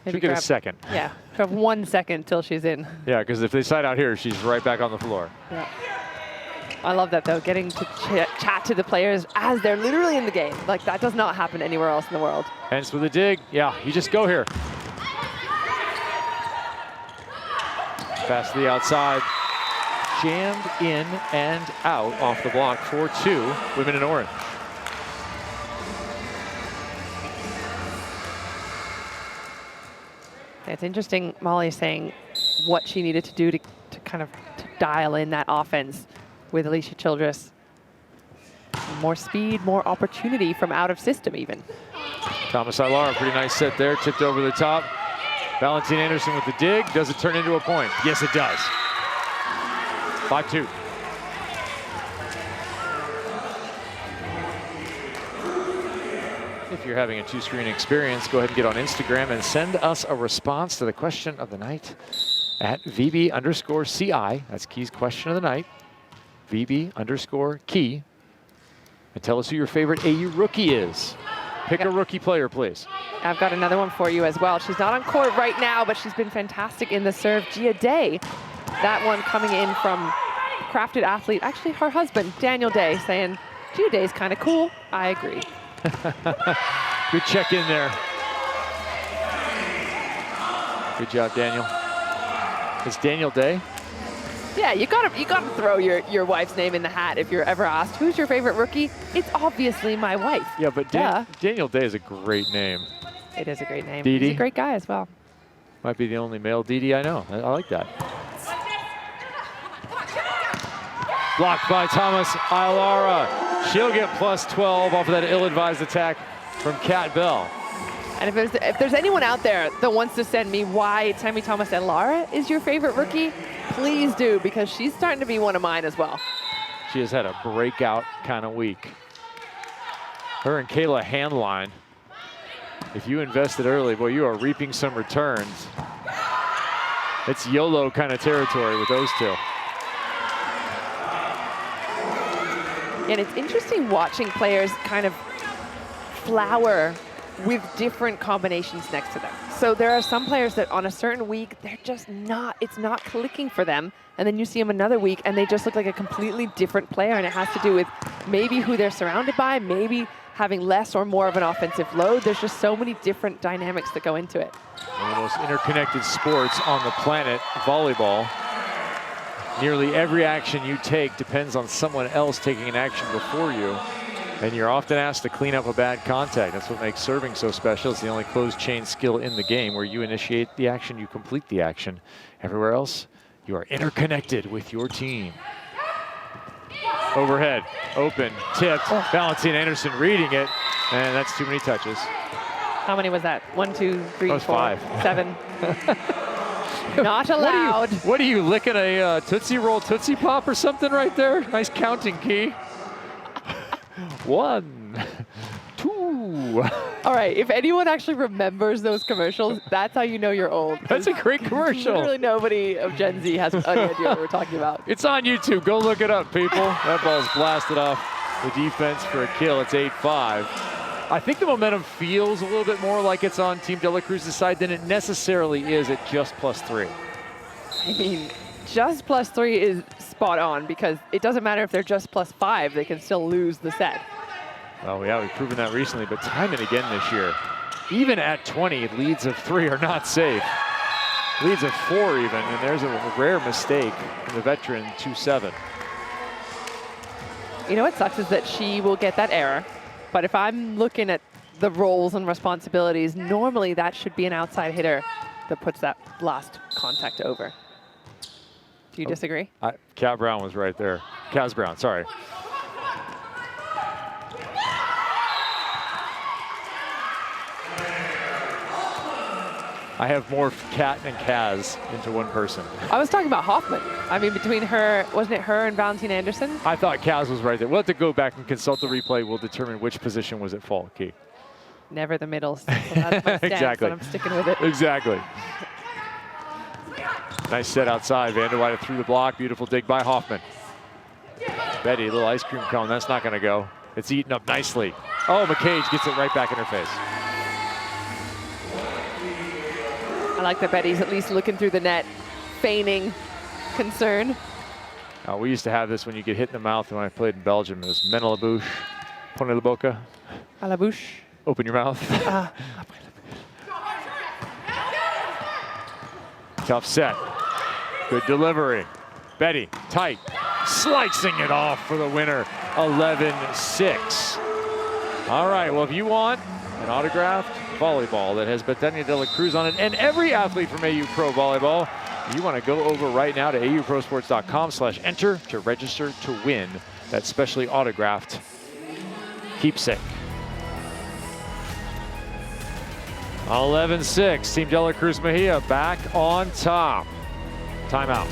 maybe She'll get a second. Yeah, have 1 second till she's in. Yeah, because if they side out here, she's right back on the floor. Yeah. I love that, though, getting to chat to the players as they're literally in the game. Like, that does not happen anywhere else in the world. Hence with a dig. Yeah, you just go here. Pass to the outside. Jammed in and out off the block. 4-2, women in orange. It's interesting, Molly saying what she needed to do to kind of dial in that offense with Alicia Childress. More speed, more opportunity from out of system even. Thomas Ilar, pretty nice set there, tipped over the top. Valentine Anderson with the dig. Does it turn into a point? Yes, it does. 5-2. If you're having a two-screen experience, go ahead and get on Instagram and send us a response to the question of the night at VB_CI. That's Key's question of the night. VB_Key. And tell us who your favorite AU rookie is. Pick a rookie player, please. I've got another one for you as well. She's not on court right now, but she's been fantastic in the serve. Gia Day. That one coming in from crafted athlete, actually her husband, Daniel Day, saying, Gia Day's kind of cool. I agree. Good check in there. Good job, Daniel. It's Daniel Day. Yeah, you gotta throw your wife's name in the hat if you're ever asked, who's your favorite rookie? It's obviously my wife. Yeah, but Duh. Daniel Day is a great name. It is a great name. Dee Dee? He's a great guy as well. Might be the only male DD I know. I like that. Blocked by Thomas Ailara. She'll get plus 12 off of that ill-advised attack from Kat Bell. And if there's anyone out there that wants to send me why Tammy Thomas and Lara is your favorite rookie, please do, because she's starting to be one of mine as well. She has had a breakout kind of week. Her and Kayla Handline. If you invested early, boy, you are reaping some returns. It's YOLO kind of territory with those two. And it's interesting watching players kind of flower with different combinations next to them. So there are some players that on a certain week, they're just not, it's not clicking for them. And then you see them another week and they just look like a completely different player. And it has to do with maybe who they're surrounded by, maybe having less or more of an offensive load. There's just so many different dynamics that go into it. One of the most interconnected sports on the planet, volleyball. Nearly every action you take depends on someone else taking an action before you. And you're often asked to clean up a bad contact. That's what makes serving so special. It's the only closed chain skill in the game where you initiate the action, you complete the action. Everywhere else, you are interconnected with your team. Overhead, open, tipped. Valentina Anderson reading it, and that's too many touches. How many was that? 1, 2, 3, That was 4, 5. 7. Not allowed. What are you licking a Tootsie Roll Tootsie Pop or something right there? Nice counting key. 1, 2. All right, if anyone actually remembers those commercials, that's how you know you're old. That's a great commercial. Literally nobody of Gen Z has any idea what we're talking about. It's on YouTube. Go look it up, people. That ball's blasted off the defense for a kill. It's 8-5. I think the momentum feels a little bit more like it's on Team De La Cruz's side than it necessarily is at just +3. I mean, just +3 is spot on because it doesn't matter if they're just +5, they can still lose the set. Oh yeah, we've proven that recently, but time and again this year, even at 20, leads of 3 are not safe. Leads of 4 even, and there's a rare mistake from the veteran 2-7. You know what sucks is that she will get that error, but if I'm looking at the roles and responsibilities, normally that should be an outside hitter that puts that last contact over. Do you disagree? Kat Brown was right there. Kaz Brown, sorry. I have morphed Kat and Kaz into one person. I was talking about Hoffman. I mean, between her, wasn't it her and Valentina Anderson? I thought Kaz was right there. We'll have to go back and consult the replay. We'll determine which position was at fault, Key. Never the middle. So that's my stance, Exactly. and I'm sticking with it. Exactly. Nice set outside. Vanderweyde through the block. Beautiful dig by Hoffman. Betty, a little ice cream cone. That's not going to go. It's eaten up nicely. Oh, McCage gets it right back in her face. I like that Betty's at least looking through the net, feigning concern. We used to have this when you get hit in the mouth when I played in Belgium. It was men à la bouche, pone la boca. À la bouche. Open your mouth. Tough set. Good delivery. Betty, tight. Slicing it off for the winner. 11-6. All right, well, if you want an autographed volleyball that has Betania De La Cruz on it and every athlete from AU Pro Volleyball, you want to go over right now to auprosports.com/enter to register to win that specially autographed keepsake. 11-6, Team De La Cruz Mejia back on top. Timeout.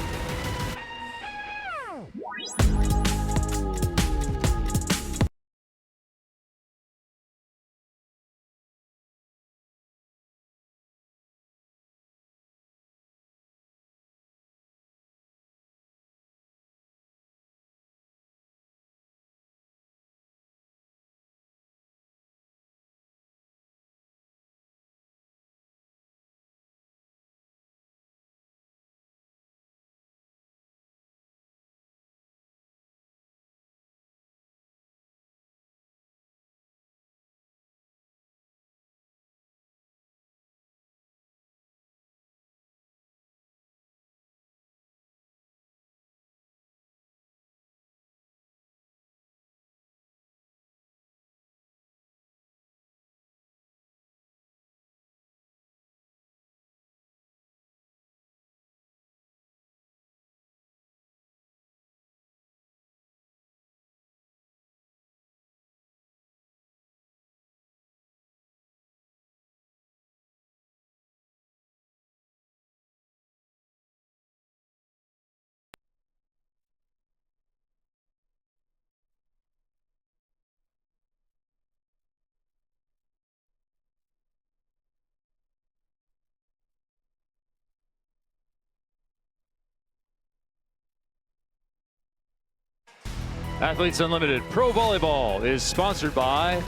Athletes Unlimited Pro Volleyball is sponsored by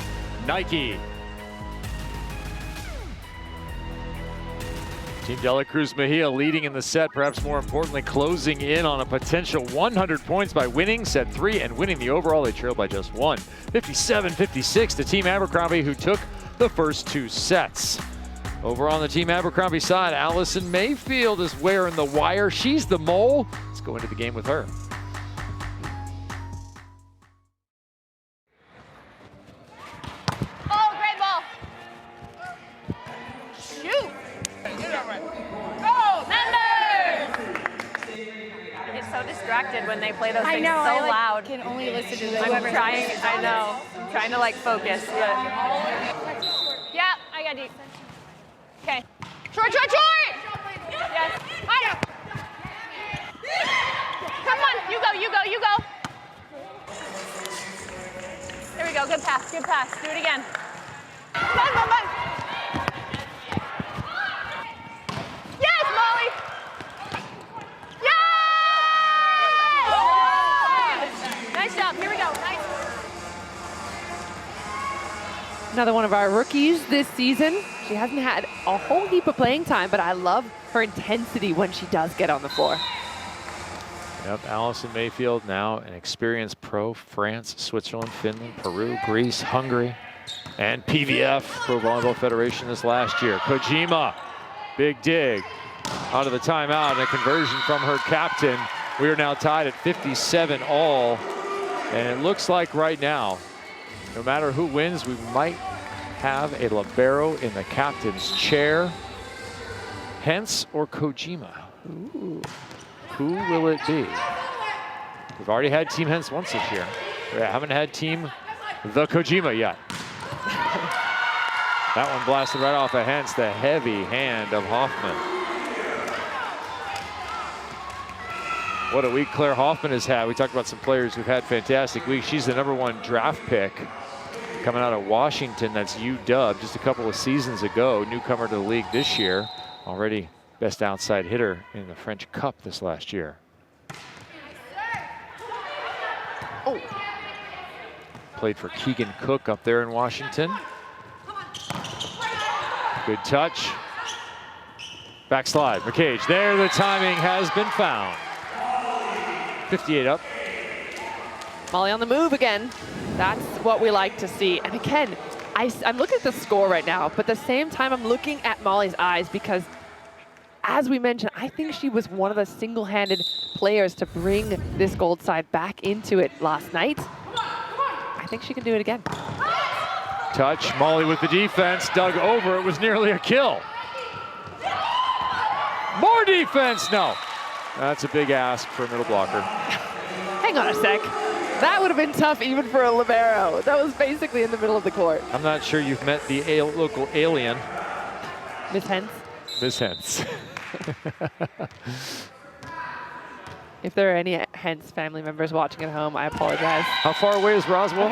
Nike. Team De La Cruz Mejia leading in the set, perhaps more importantly, closing in on a potential 100 points by winning set 3 and winning the overall. They trailed by just one, 57-56 to Team Abercrombie, who took the first 2 sets. Over on the Team Abercrombie side, Allison Mayfield is wearing the wire. She's the mole. Let's go into the game with her. Oh, great ball. Shoot. Go, Menders! I get so distracted when they play those things so loud. Can only listen to I'm trying, I know. I'm trying to like focus, but. Yeah, I got deep. Okay. Short, short, short! Yes. Higher. Come on, you go, you go, you go. There we go, good pass, good pass. Do it again. Come on, come on. Yes, Molly! Yes! Nice job, here we go, nice. Another one of our rookies this season. She hasn't had a whole heap of playing time, but I love her intensity when she does get on the floor. Yep, Allison Mayfield, now an experienced pro, France, Switzerland, Finland, Peru, Greece, Hungary, and PVF, Pro Volleyball Federation, this last year. Kojima, big dig, out of the timeout, and a conversion from her captain. We are now tied at 57 all, and it looks like right now, no matter who wins, we might have a libero in the captain's chair. Hence or Kojima. Ooh. Who will it be? We've already had Team Hence once this year. We haven't had Team the Kojima yet. That one blasted right off of Hence, the heavy hand of Hoffman. What a week Claire Hoffman has had. We talked about some players who've had fantastic weeks. She's the #1 draft pick coming out of Washington. That's UW just a couple of seasons ago. Newcomer to the league this year. Already best outside hitter in the French Cup this last year. Oh. Played for Keegan Cook up there in Washington. Good touch. Backslide, McCage. There, the timing has been found. 58 up. Molly on the move again. That's what we like to see. And again, I'm looking at the score right now, but at the same time, I'm looking at Molly's eyes because, as we mentioned, I think she was one of the single-handed players to bring this gold side back into it last night. I think she can do it again. Touch, Molly with the defense, dug over, it was nearly a kill. More defense, no. That's a big ask for a middle blocker. Hang on a sec. That would have been tough even for a libero. That was basically in the middle of the court. I'm not sure you've met the local alien. Miss Hens. Miss Hens. If there are any Hens family members watching at home, I apologize. How far away is Roswell?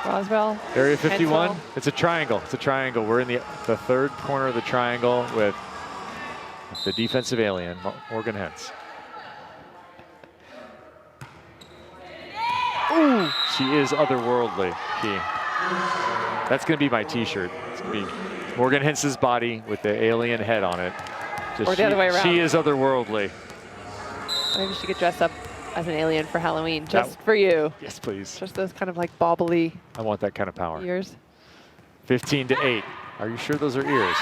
Roswell. Area 51. Henswell. It's a triangle. It's a triangle. We're in the third corner of the triangle with the defensive alien, Morgan Hens. Ooh, she is otherworldly, Key. That's going to be my T-shirt. It's going to be Morgan Hens's body with the alien head on it. Or the other way around. She is otherworldly. Maybe she could dress up as an alien for Halloween, just for you. Yes, please. Just those kind of like bobbly I want that kind of power. ears. 15-8. Are you sure those are ears?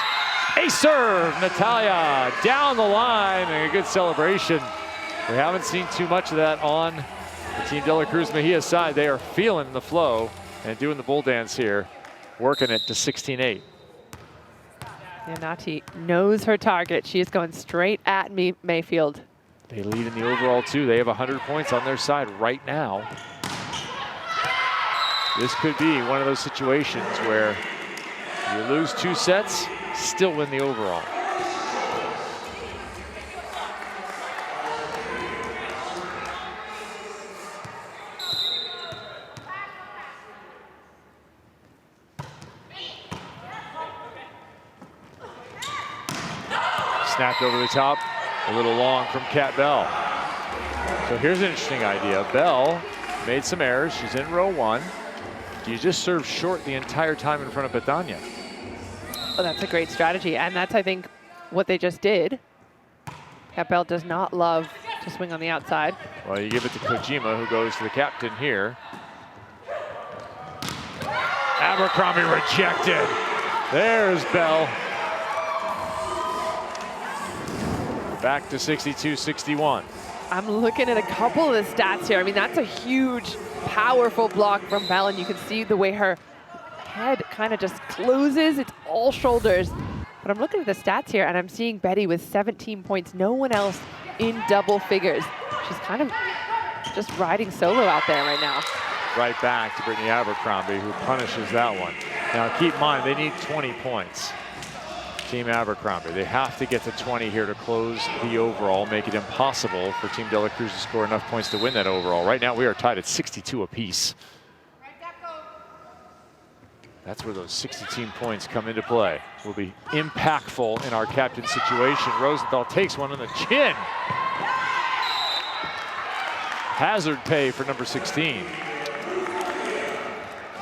Ace serve, Natalia down the line, and a good celebration. We haven't seen too much of that on the Team De La Cruz Mejia side. They are feeling the flow and doing the bull dance here, working it to 16-8. Yeah, Nati knows her target. She is going straight at Mayfield. They lead in the overall too. They have 100 points on their side right now. This could be one of those situations where you lose 2 sets, still win the overall. Snapped over the top, a little long from Kat Bell. So here's an interesting idea. Bell made some errors. She's in row 1. Do you just serve short the entire time in front of Betania? Oh, that's a great strategy. And that's, I think, what they just did. Kat Bell does not love to swing on the outside. Well, you give it to Kojima, who goes to the captain here. Abercrombie rejected. There's Bell. Back to 62-61. I'm looking at a couple of the stats here. I mean, that's a huge, powerful block from Bell, and you can see the way her head kind of just closes. It's all shoulders. But I'm looking at the stats here, and I'm seeing Betty with 17 points. No one else in double figures. She's kind of just riding solo out there right now. Right back to Brittany Abercrombie, who punishes that one. Now, keep in mind, they need 20 points. Team Abercrombie, they have to get to 20 here to close the overall, make it impossible for Team De La Cruz to score enough points to win that overall. Right now, we are tied at 62 apiece. That's where those 62 points come into play. Will be impactful in our captain situation. Rosenthal takes one on the chin. Hazard pay for number 16.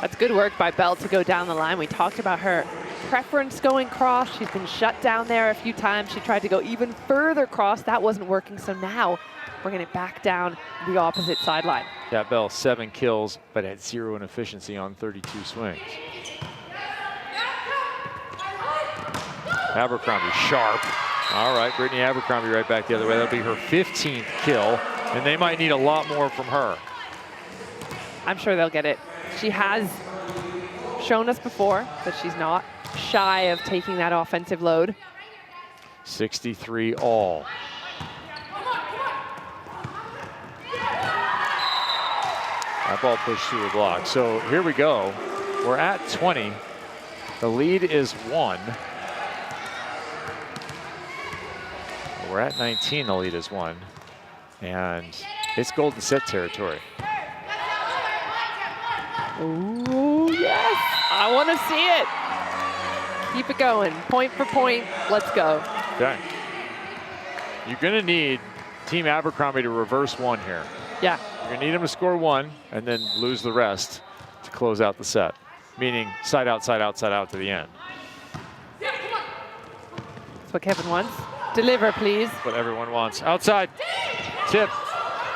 That's good work by Bell to go down the line. We talked about her preference going cross. She's been shut down there a few times. She tried to go even further cross. That wasn't working. So now bringing it back down the opposite sideline. Kat Bell, 7 kills, but had 0 in efficiency on 32 swings. Abercrombie sharp. All right, Brittany Abercrombie right back the other way. That'll be her 15th kill, and they might need a lot more from her. I'm sure they'll get it. She has shown us before that she's not shy of taking that offensive load. 63 all. That ball pushed through the block. So here we go. We're at 20. The lead is 1. We're at 19. The lead is 1. And it's golden set territory. Ooh, yes. I want to see it. Keep it going. Point for point. Let's go. Okay. You're going to need Team Abercrombie to reverse 1 here. Yeah. You're going to need them to score 1 and then lose the rest to close out the set. Meaning side out, side out, side out to the end. That's what Kevin wants. Deliver, please. What everyone wants. Outside. Tip.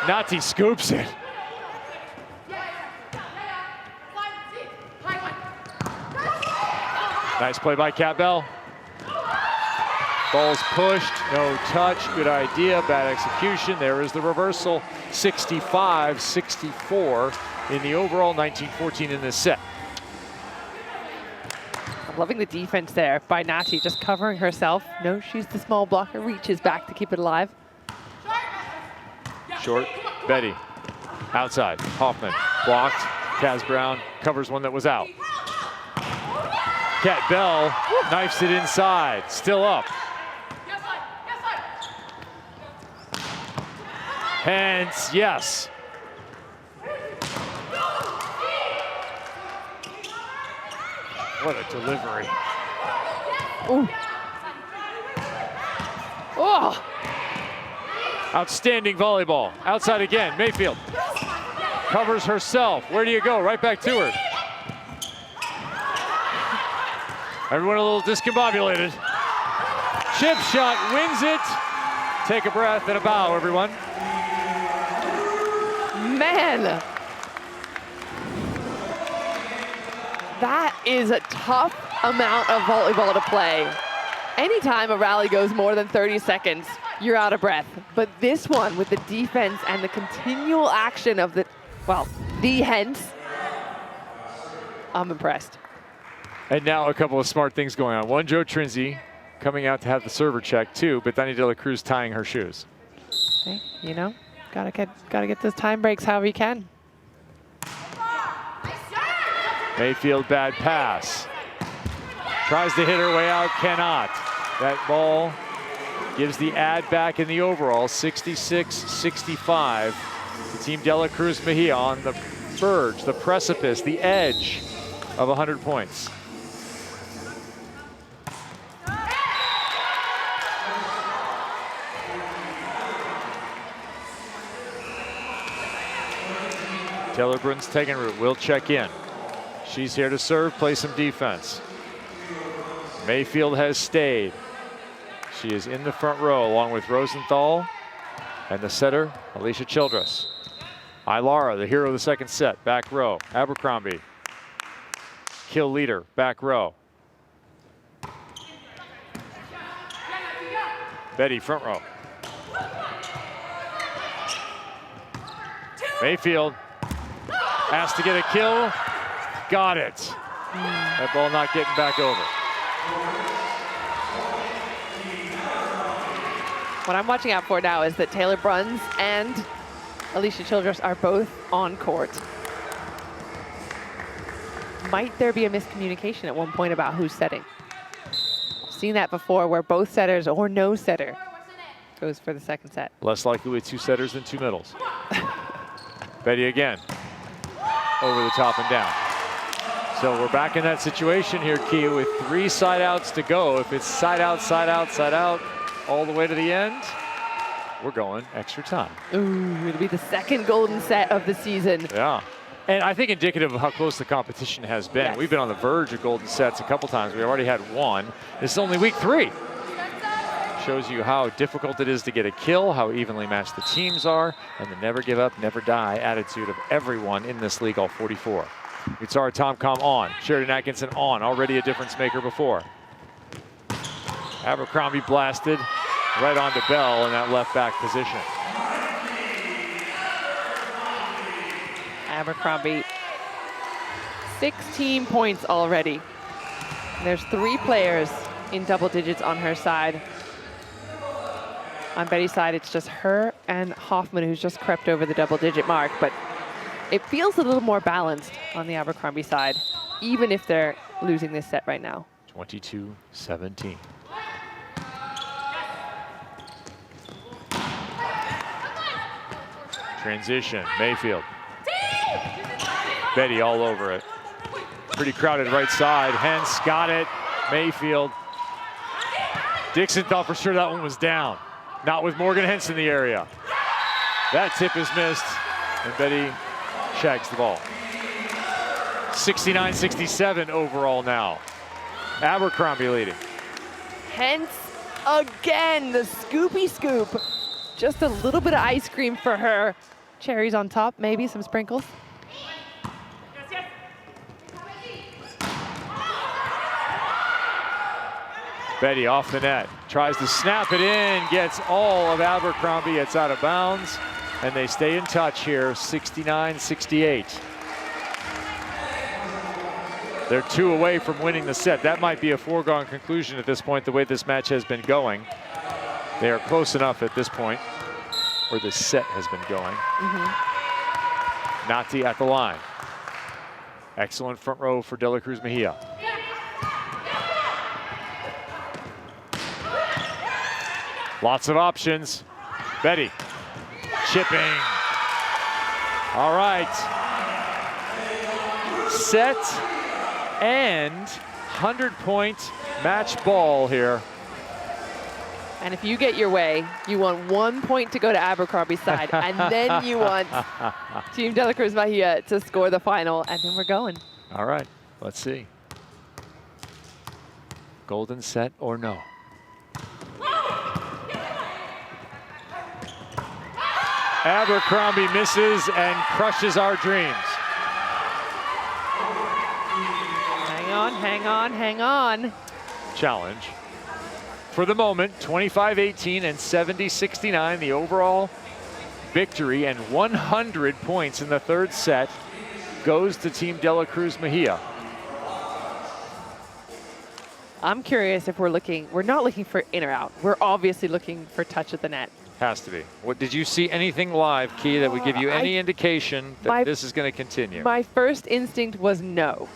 Nati scoops it. Nice play by Kat Bell. Ball's pushed, no touch, good idea, bad execution. There is the reversal, 65-64 in the overall, 19-14 in this set. I'm loving the defense there by Nati, just covering herself. No, she's the small blocker, reaches back to keep it alive. Short, Betty, outside, Hoffman, blocked, Kaz Brown covers one that was out. Kat Bell knifes it inside, still up. Hands, yes. What a delivery. Ooh. Oh. Outstanding volleyball. Outside again, Mayfield. Covers herself. Where do you go? Right back to her. Everyone a little discombobulated. Chip shot wins it. Take a breath and a bow, everyone. Man. That is a tough amount of volleyball to play. Anytime a rally goes more than 30 seconds, you're out of breath. But this one, with the defense and the continual action of the hence, I'm impressed. And now a couple of smart things going on. One, Joe Trinzi coming out to have the server check. 2, Betania De La Cruz tying her shoes. Hey, you know, gotta get those time breaks however you can. Mayfield, bad pass. Tries to hit her way out, cannot. That ball gives the ad back in the overall, 66-65. The Team De La Cruz Mejia on the verge, the precipice, the edge of 100 points. Taylor Bruton's taking root. Will check in. She's here to serve, play some defense. Mayfield has stayed. She is in the front row along with Rosenthal and the setter, Alicia Childress. Ilara, the hero of the second set, back row. Abercrombie, kill leader, back row. Betty, front row. Mayfield asked to get a kill. Got it. That ball not getting back over. What I'm watching out for now is that Taylor Bruns and Alicia Childress are both on court. Might there be a miscommunication at one point about who's setting? Seen that before where both setters or no setter goes for the second set. Less likely with two setters than two middles. Betty again. Over the top and down. So we're back in that situation here, Kia, with 3 side outs to go. If it's side out, side out, side out, all the way to the end, we're going extra time. Ooh, it'll be the second golden set of the season. Yeah. And I think indicative of how close the competition has been. Yes. We've been on the verge of golden sets a couple times. We already had 1. This is only week 3. Shows you how difficult it is to get a kill, how evenly matched the teams are, and the never give up, never die attitude of everyone in this league, all 44. Guitar Tomcom on, Sheridan Atkinson on, already a difference maker before. Abercrombie blasted right onto Bell in that left back position. Abercrombie, 16 points already. There's 3 players in double digits on her side. On Betty's side, it's just her and Hoffman who's just crept over the double-digit mark, but it feels a little more balanced on the Abercrombie side, even if they're losing this set right now. 22-17. Transition, Mayfield. Betty all over it. Pretty crowded right side. Hens got it. Mayfield. Dixon thought for sure that one was down. Not with Morgan Hens in the area. That tip is missed, and Betty shags the ball. 69-67 overall now. Abercrombie leading. Hence, again, the scoopy scoop. Just a little bit of ice cream for her. Cherries on top, maybe some sprinkles. Betty off the net, tries to snap it in, gets all of Abercrombie, it's out of bounds, and they stay in touch here, 69-68. They're 2 away from winning the set. That might be a foregone conclusion at this point, the way this match has been going. They are close enough at this point, or this set has been going. Nati at the line. Excellent front row for De La Cruz Mejia. Lots of options. Betty, chipping. All right. Set and 100-point match ball here. And if you get your way, you want 1 point to go to Abercrombie's side, and then you want Team De La Cruz Mejia to score the final, and then we're going. All right, let's see. Golden set or no? Abercrombie misses and crushes our dreams. Hang on, hang on, hang on. Challenge. For the moment, 25-18 and 70-69, the overall victory, and 100 points in the third set goes to Team De La Cruz Mejia. I'm curious if we're not looking for in or out. We're obviously looking for touch at the net. Has to be. What, did you see anything live, Key, that would give you any indication that this is going to continue? My first instinct was no.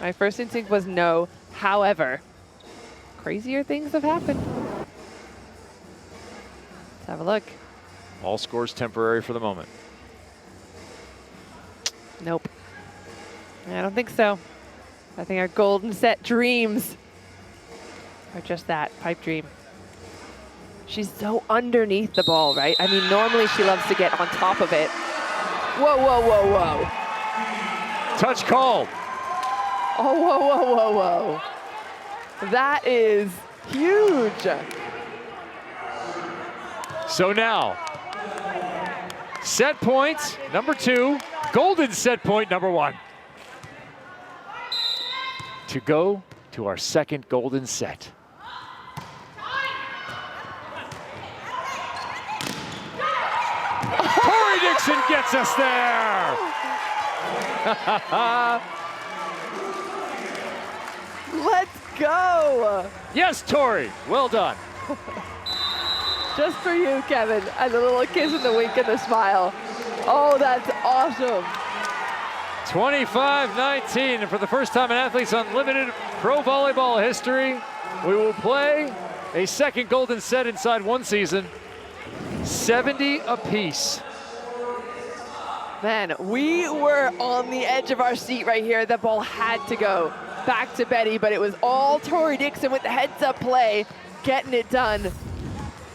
My first instinct was no. However, crazier things have happened. Let's have a look. All scores temporary for the moment. Nope. I don't think so. I think our golden set dreams are just that, pipe dream. She's so underneath the ball, right? I mean, normally she loves to get on top of it. Whoa, whoa, whoa, whoa. Touch called. Oh, whoa, whoa, whoa, whoa. That is huge. So now, set point number 2, golden set point number 1. To go to our second golden set. Tori Dixon gets us there. Let's go. Yes, Tori, well done. Just for you, Kevin. And the little kiss and the wink and the smile. Oh, that's awesome. 25-19, and for the first time in Athletes Unlimited Pro Volleyball history, we will play a second golden set inside one season. 70 apiece. Man, we were on the edge of our seat right here. The ball had to go back to Betty, but it was all Tori Dixon with the heads-up play, getting it done.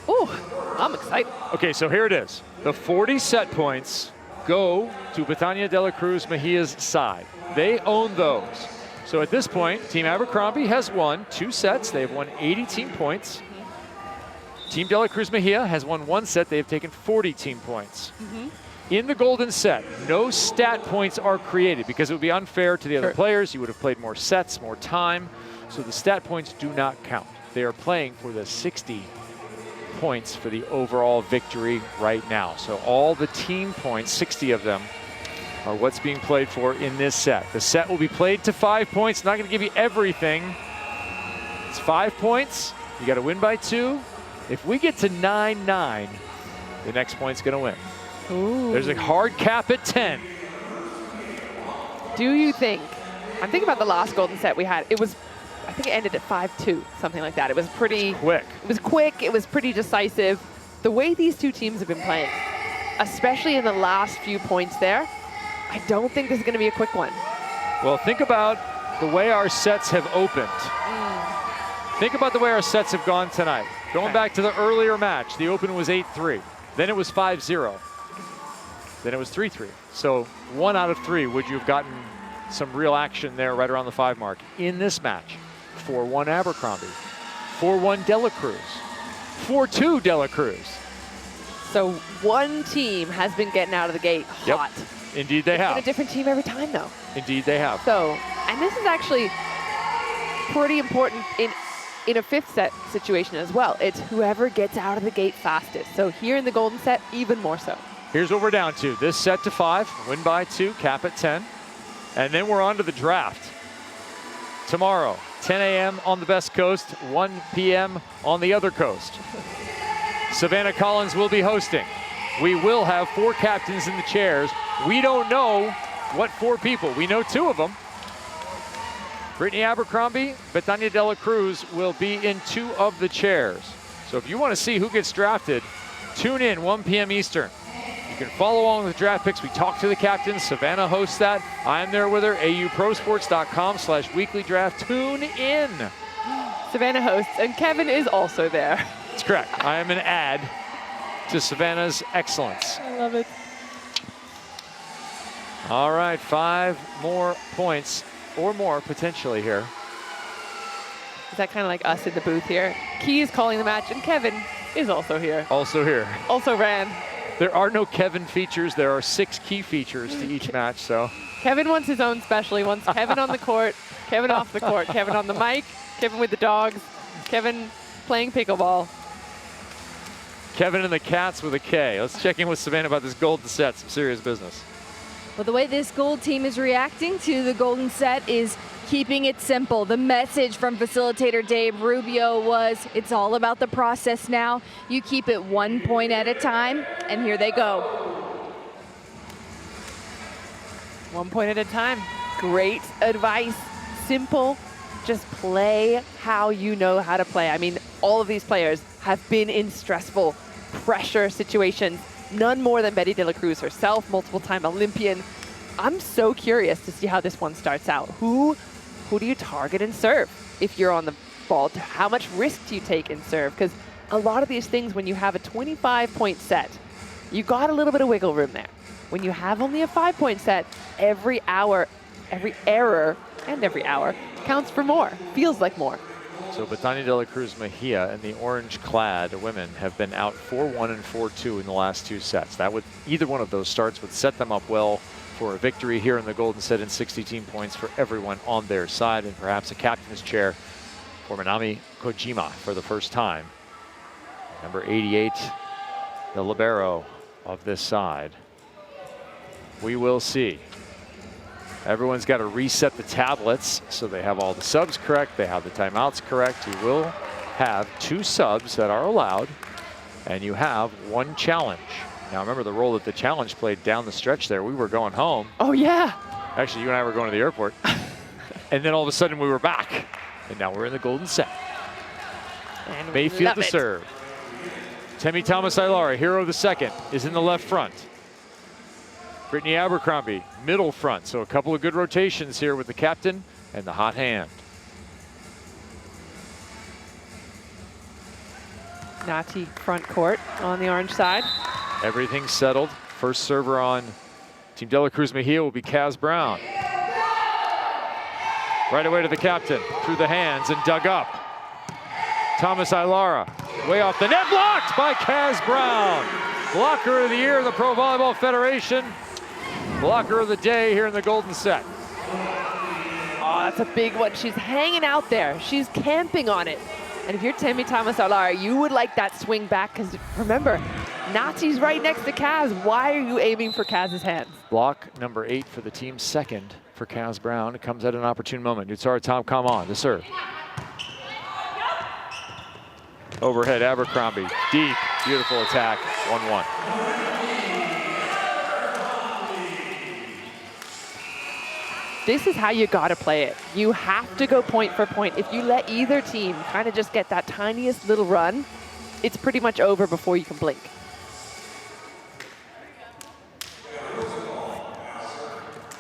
Ooh, I'm excited. Okay, so here it is. The 40 set points go to Betania de la Cruz Mejia's side. They own those. So at this point, Team Abercrombie has won 2 sets. They have won 80 team points. Team de la Cruz Mejia has won 1 set. They have taken 40 team points. In the golden set, no stat points are created because it would be unfair to the other players. You would have played more sets, more time. So the stat points do not count. They are playing for the 60 points for the overall victory right now. So all the team points, 60 of them, are what's being played for in this set. The set will be played to 5 points. Not going to give you everything. It's 5 points. You got to win by 2. If we get to 9-9, the next point's going to win. Ooh. There's a hard cap at 10. Do you think, I'm thinking about the last golden set we had. It was, I think it ended at 5-2, something like that. It was pretty Quick. It was quick. It was pretty decisive. The way these two teams have been playing, especially in the last few points there, I don't think this is going to be a quick one. Well, think about the way our sets have opened. Think about the way our sets have gone tonight. Going back to the earlier match, the open was 8-3. Then it was 5-0. Then it was 3-3. So 1 out of 3, would you have gotten some real action there right around the 5 mark? In this match, 4-1 Abercrombie, 4-1 de la Cruz, 4-2 de la Cruz. So one team has been getting out of the gate hot. Indeed they It's have. been a different team every time, though. Indeed they have. So, and this is actually pretty important in a 5th set situation as well. It's whoever gets out of the gate fastest. So here in the golden set, even more so. Here's what we're down to. This set to 5, win by 2, cap at 10. And then we're on to the draft. Tomorrow, 10 a.m. on the Best Coast, 1 p.m. on the other coast. Savannah Collins will be hosting. We will have 4 captains in the chairs. We don't know what 4 people. We know 2 of them. Brittany Abercrombie, Betania de la Cruz will be in 2 of the chairs. So if you want to see who gets drafted, tune in 1 p.m. Eastern. You can follow along with the draft picks. We talk to the captains. Savannah hosts that. I'm there with her. auprosports.com/weekly draft. Tune in. Savannah hosts, and Kevin is also there. That's correct. I am an ad to Savannah's excellence. I love it. All right, 5 more points or more potentially here. Is that kind of like us in the booth here? Key is calling the match, and Kevin is also here. Also here. Also ran. There are no Kevin features. There are 6 key features to each match, so. Kevin wants his own special. He wants Kevin on the court, Kevin off the court, Kevin on the mic, Kevin with the dogs, Kevin playing pickleball. Kevin and the Cats with a K. Let's check in with Savannah about this golden set. Some serious business. Well, the way this gold team is reacting to the golden set is keeping it simple. The message from facilitator Dave Rubio was, it's all about the process now. You keep it 1 point at a time, and here they go. 1 point at a time. Great advice. Simple. Just play how you know how to play. I mean, all of these players have been in stressful pressure situations. None more than Betty de la Cruz herself, multiple-time Olympian. I'm so curious to see how this one starts out. Who do you target and serve if you're on the ball? How much risk do you take in serve? Because a lot of these things, when you have a 25-point set, you got a little bit of wiggle room there. When you have only a 5-point set, every hour, every error, and every hour counts for more, feels like more. So Bethany de la Cruz Mejia and the orange-clad women have been out 4-1 and 4-2 in the last 2 sets. That would, either one of those starts would set them up well for a victory here in the golden set and 60 team points for everyone on their side, and perhaps a captain's chair for Minami Kojima for the first time. Number 88, the libero of this side. We will see. Everyone's got to reset the tablets so they have all the subs correct, they have the timeouts correct. You will have 2 subs that are allowed, and you have 1 challenge. Now remember the role that the challenge played down the stretch there. We were going home. Oh yeah. Actually, you and I were going to the airport. And then all of a sudden we were back. And now we're in the golden set. And Mayfield to serve. Temi Thomas-Ailara, hero of the second, is in the left front. Brittany Abercrombie, middle front. So a couple of good rotations here with the captain and the hot hand. Nati front court on the orange side. Everything's settled. First server on Team de la Cruz Mejia will be Kaz Brown. Right away to the captain, through the hands and dug up. Thomas-Ailara, way off the net, blocked by Kaz Brown. Blocker of the year, the Pro Volleyball Federation. Blocker of the day here in the golden set. Oh, that's a big one. She's hanging out there. She's camping on it. And if you're Temi Thomas-Ailara, you would like that swing back, because remember, Nati's right next to Kaz. Why are you aiming for Kaz's hands? Block number 8 for the team's second for Kaz Brown. It comes at an opportune moment. Nutsara Tom on to serve. Overhead Abercrombie, deep, beautiful attack, 1-1. This is how you gotta play it. You have to go point for point. If you let either team kind of just get that tiniest little run, it's pretty much over before you can blink.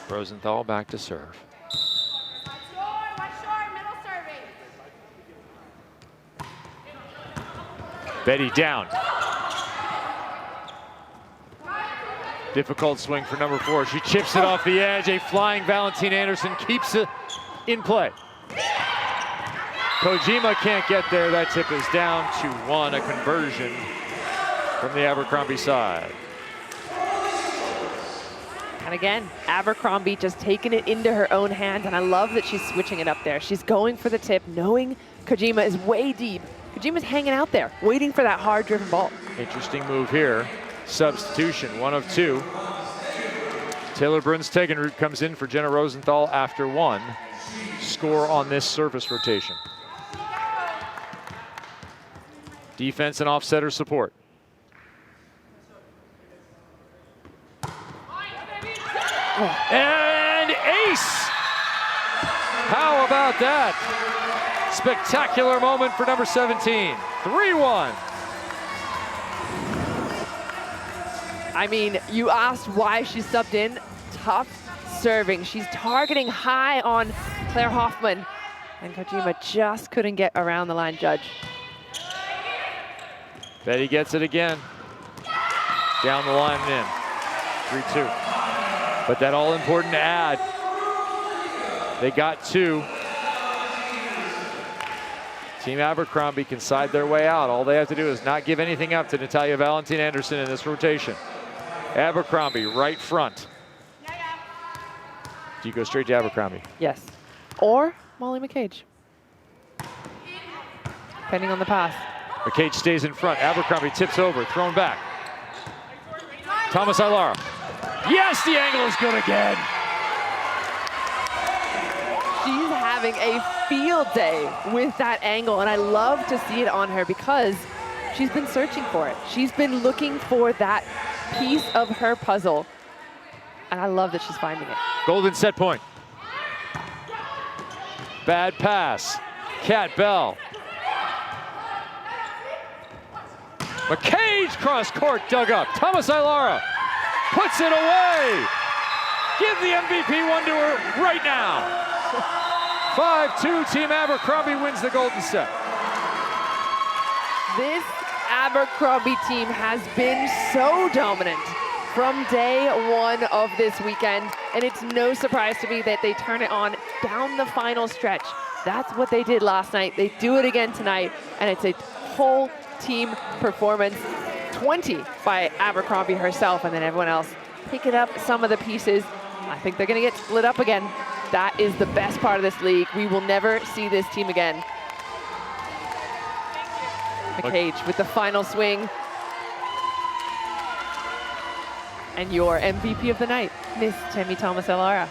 Rosenthal back to serve. Betty down. Difficult swing for number 4. She chips it off the edge. A flying Valentine Anderson keeps it in play. Kojima can't get there. That tip is down to 1, a conversion from the Abercrombie side. And again, Abercrombie just taking it into her own hands, and I love that she's switching it up there. She's going for the tip, knowing Kojima is way deep. Kojima's hanging out there, waiting for that hard-driven ball. Interesting move here. Substitution, 1 of 2. Taylor Bruns-Tegenroot comes in for Jenna Rosenthal after 1. Score on this service rotation. Defense and offsetter support. And ace! How about that? Spectacular moment for number 17. 3-1. I mean, you asked why she subbed in. Tough serving. She's targeting high on Claire Hoffman. And Kojima just couldn't get around the line judge. Betty gets it again. Down the line and in. 3-2. But that all-important ad. They got 2. Team Abercrombie can side their way out. All they have to do is not give anything up to Natalia Valentine Anderson in this rotation. Abercrombie, right front. Do you go straight to Abercrombie? Yes. Or Molly McCage. Depending on the pass. McCage stays in front. Abercrombie tips over, thrown back. Thomas-Ailara. Yes, the angle is good again. She's having a field day with that angle, and I love to see it on her because she's been searching for it. She's been looking for that piece of her puzzle, and I love that she's finding it. Golden set point. Bad pass. Kat Bell. McCage cross court dug up. Thomas-Ailara puts it away. Give the MVP one to her right now. 5-2, Team Abercrombie wins the golden set. This Abercrombie team has been so dominant. from day one of this weekend, and it's no surprise to me that they turn it on down the final stretch. That's what they did last night. They do it again tonight, and it's a whole team performance. 20 by Abercrombie herself, and then everyone else picking up some of the pieces. I think they're going to get split up again. That is the best part of this league. We will never see this team again. McCage with the final swing. And your MVP of the night, Miss Temi Thomas-Ailara.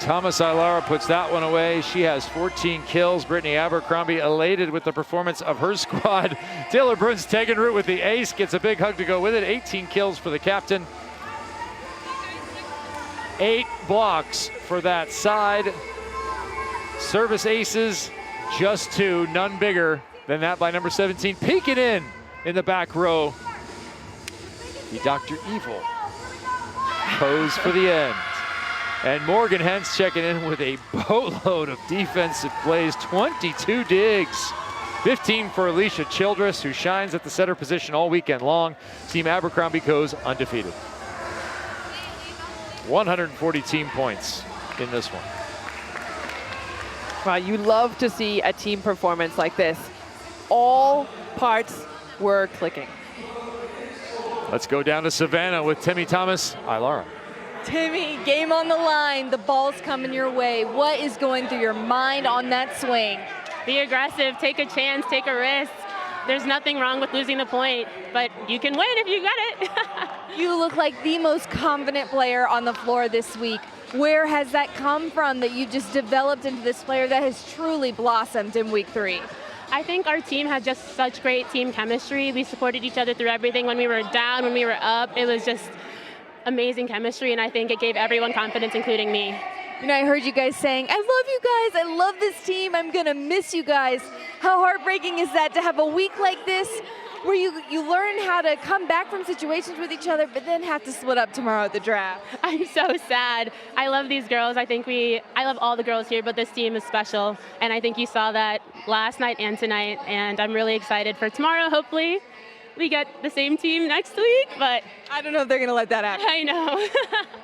Thomas-Ailara puts that one away. She has 14 kills. Brittany Abercrombie elated with the performance of her squad. Taylor Bruns taking root with the ace, gets a big hug to go with it. 18 kills for the captain. 8 blocks for that side. Service aces, just 2, none bigger than that by number 17. Peeking in the back row. The Dr. Evil pose for the end. And Morgan Hens checking in with a boatload of defensive plays, 22 digs. 15 for Alicia Childress, who shines at the setter position all weekend long. Team Abercrombie goes undefeated. 140 team points in this one. Wow, you love to see a team performance like this. All parts were clicking. Let's go down to Savannah with Temi Thomas-Ailara. Timmy, game on the line. The ball's coming your way. What is going through your mind on that swing? Be aggressive, take a chance, take a risk. There's nothing wrong with losing the point, but you can win if you got it. You look like the most confident player on the floor this week. Where has that come from that you just developed into this player that has truly blossomed in week 3? I think our team had just such great team chemistry. We supported each other through everything. When we were down, when we were up, it was just amazing chemistry, and I think it gave everyone confidence, including me. You know, I heard you guys saying, I love you guys, I love this team, I'm gonna miss you guys. How heartbreaking is that to have a week like this where you learn how to come back from situations with each other, but then have to split up tomorrow at the draft? I'm so sad. I love these girls. I love all the girls here, but this team is special, and I think you saw that last night and tonight, and I'm really excited for tomorrow. Hopefully we get the same team next week, but I don't know if they're going to let that happen. I know.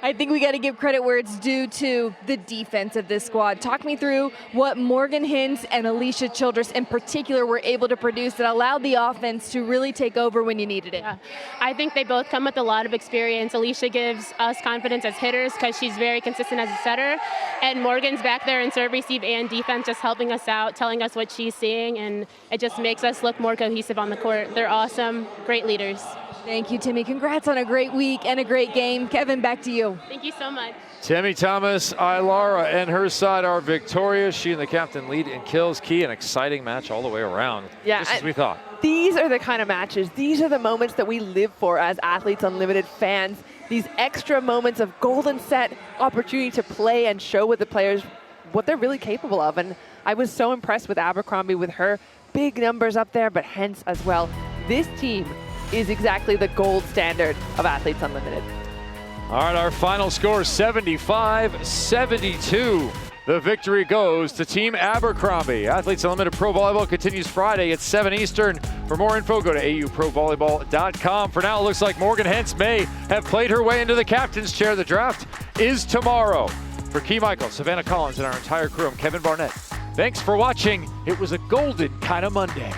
I think we got to give credit where it's due to the defense of this squad. Talk me through what Morgan Hins and Alicia Childress in particular were able to produce that allowed the offense to really take over when you needed it. Yeah. I think they both come with a lot of experience. Alicia gives us confidence as hitters because she's very consistent as a setter, and Morgan's back there in serve, receive, and defense just helping us out, telling us what she's seeing, and it just makes us look more cohesive on the court. They're awesome, great leaders. Thank you, Timmy. Congrats on a great week and a great game. Kevin, back to you. Thank you so much. Temi Thomas-Ailara and her side are victorious. She and the captain lead in kills. Key, an exciting match all the way around, just as we thought. These are the kind of matches, these are the moments that we live for as Athletes Unlimited fans. These extra moments of golden set opportunity to play and show with the players what they're really capable of. And I was so impressed with Abercrombie with her big numbers up there, but hence as well. This team is exactly the gold standard of Athletes Unlimited. All right, our final score, 75-72. The victory goes to Team Abercrombie. Athletes Unlimited Pro Volleyball continues Friday at 7 Eastern. For more info, go to auprovolleyball.com. For now, it looks like Morgan Hens may have played her way into the captain's chair. The draft is tomorrow. For Key Michael, Savannah Collins, and our entire crew, I'm Kevin Barnett. Thanks for watching. It was a golden kind of Monday.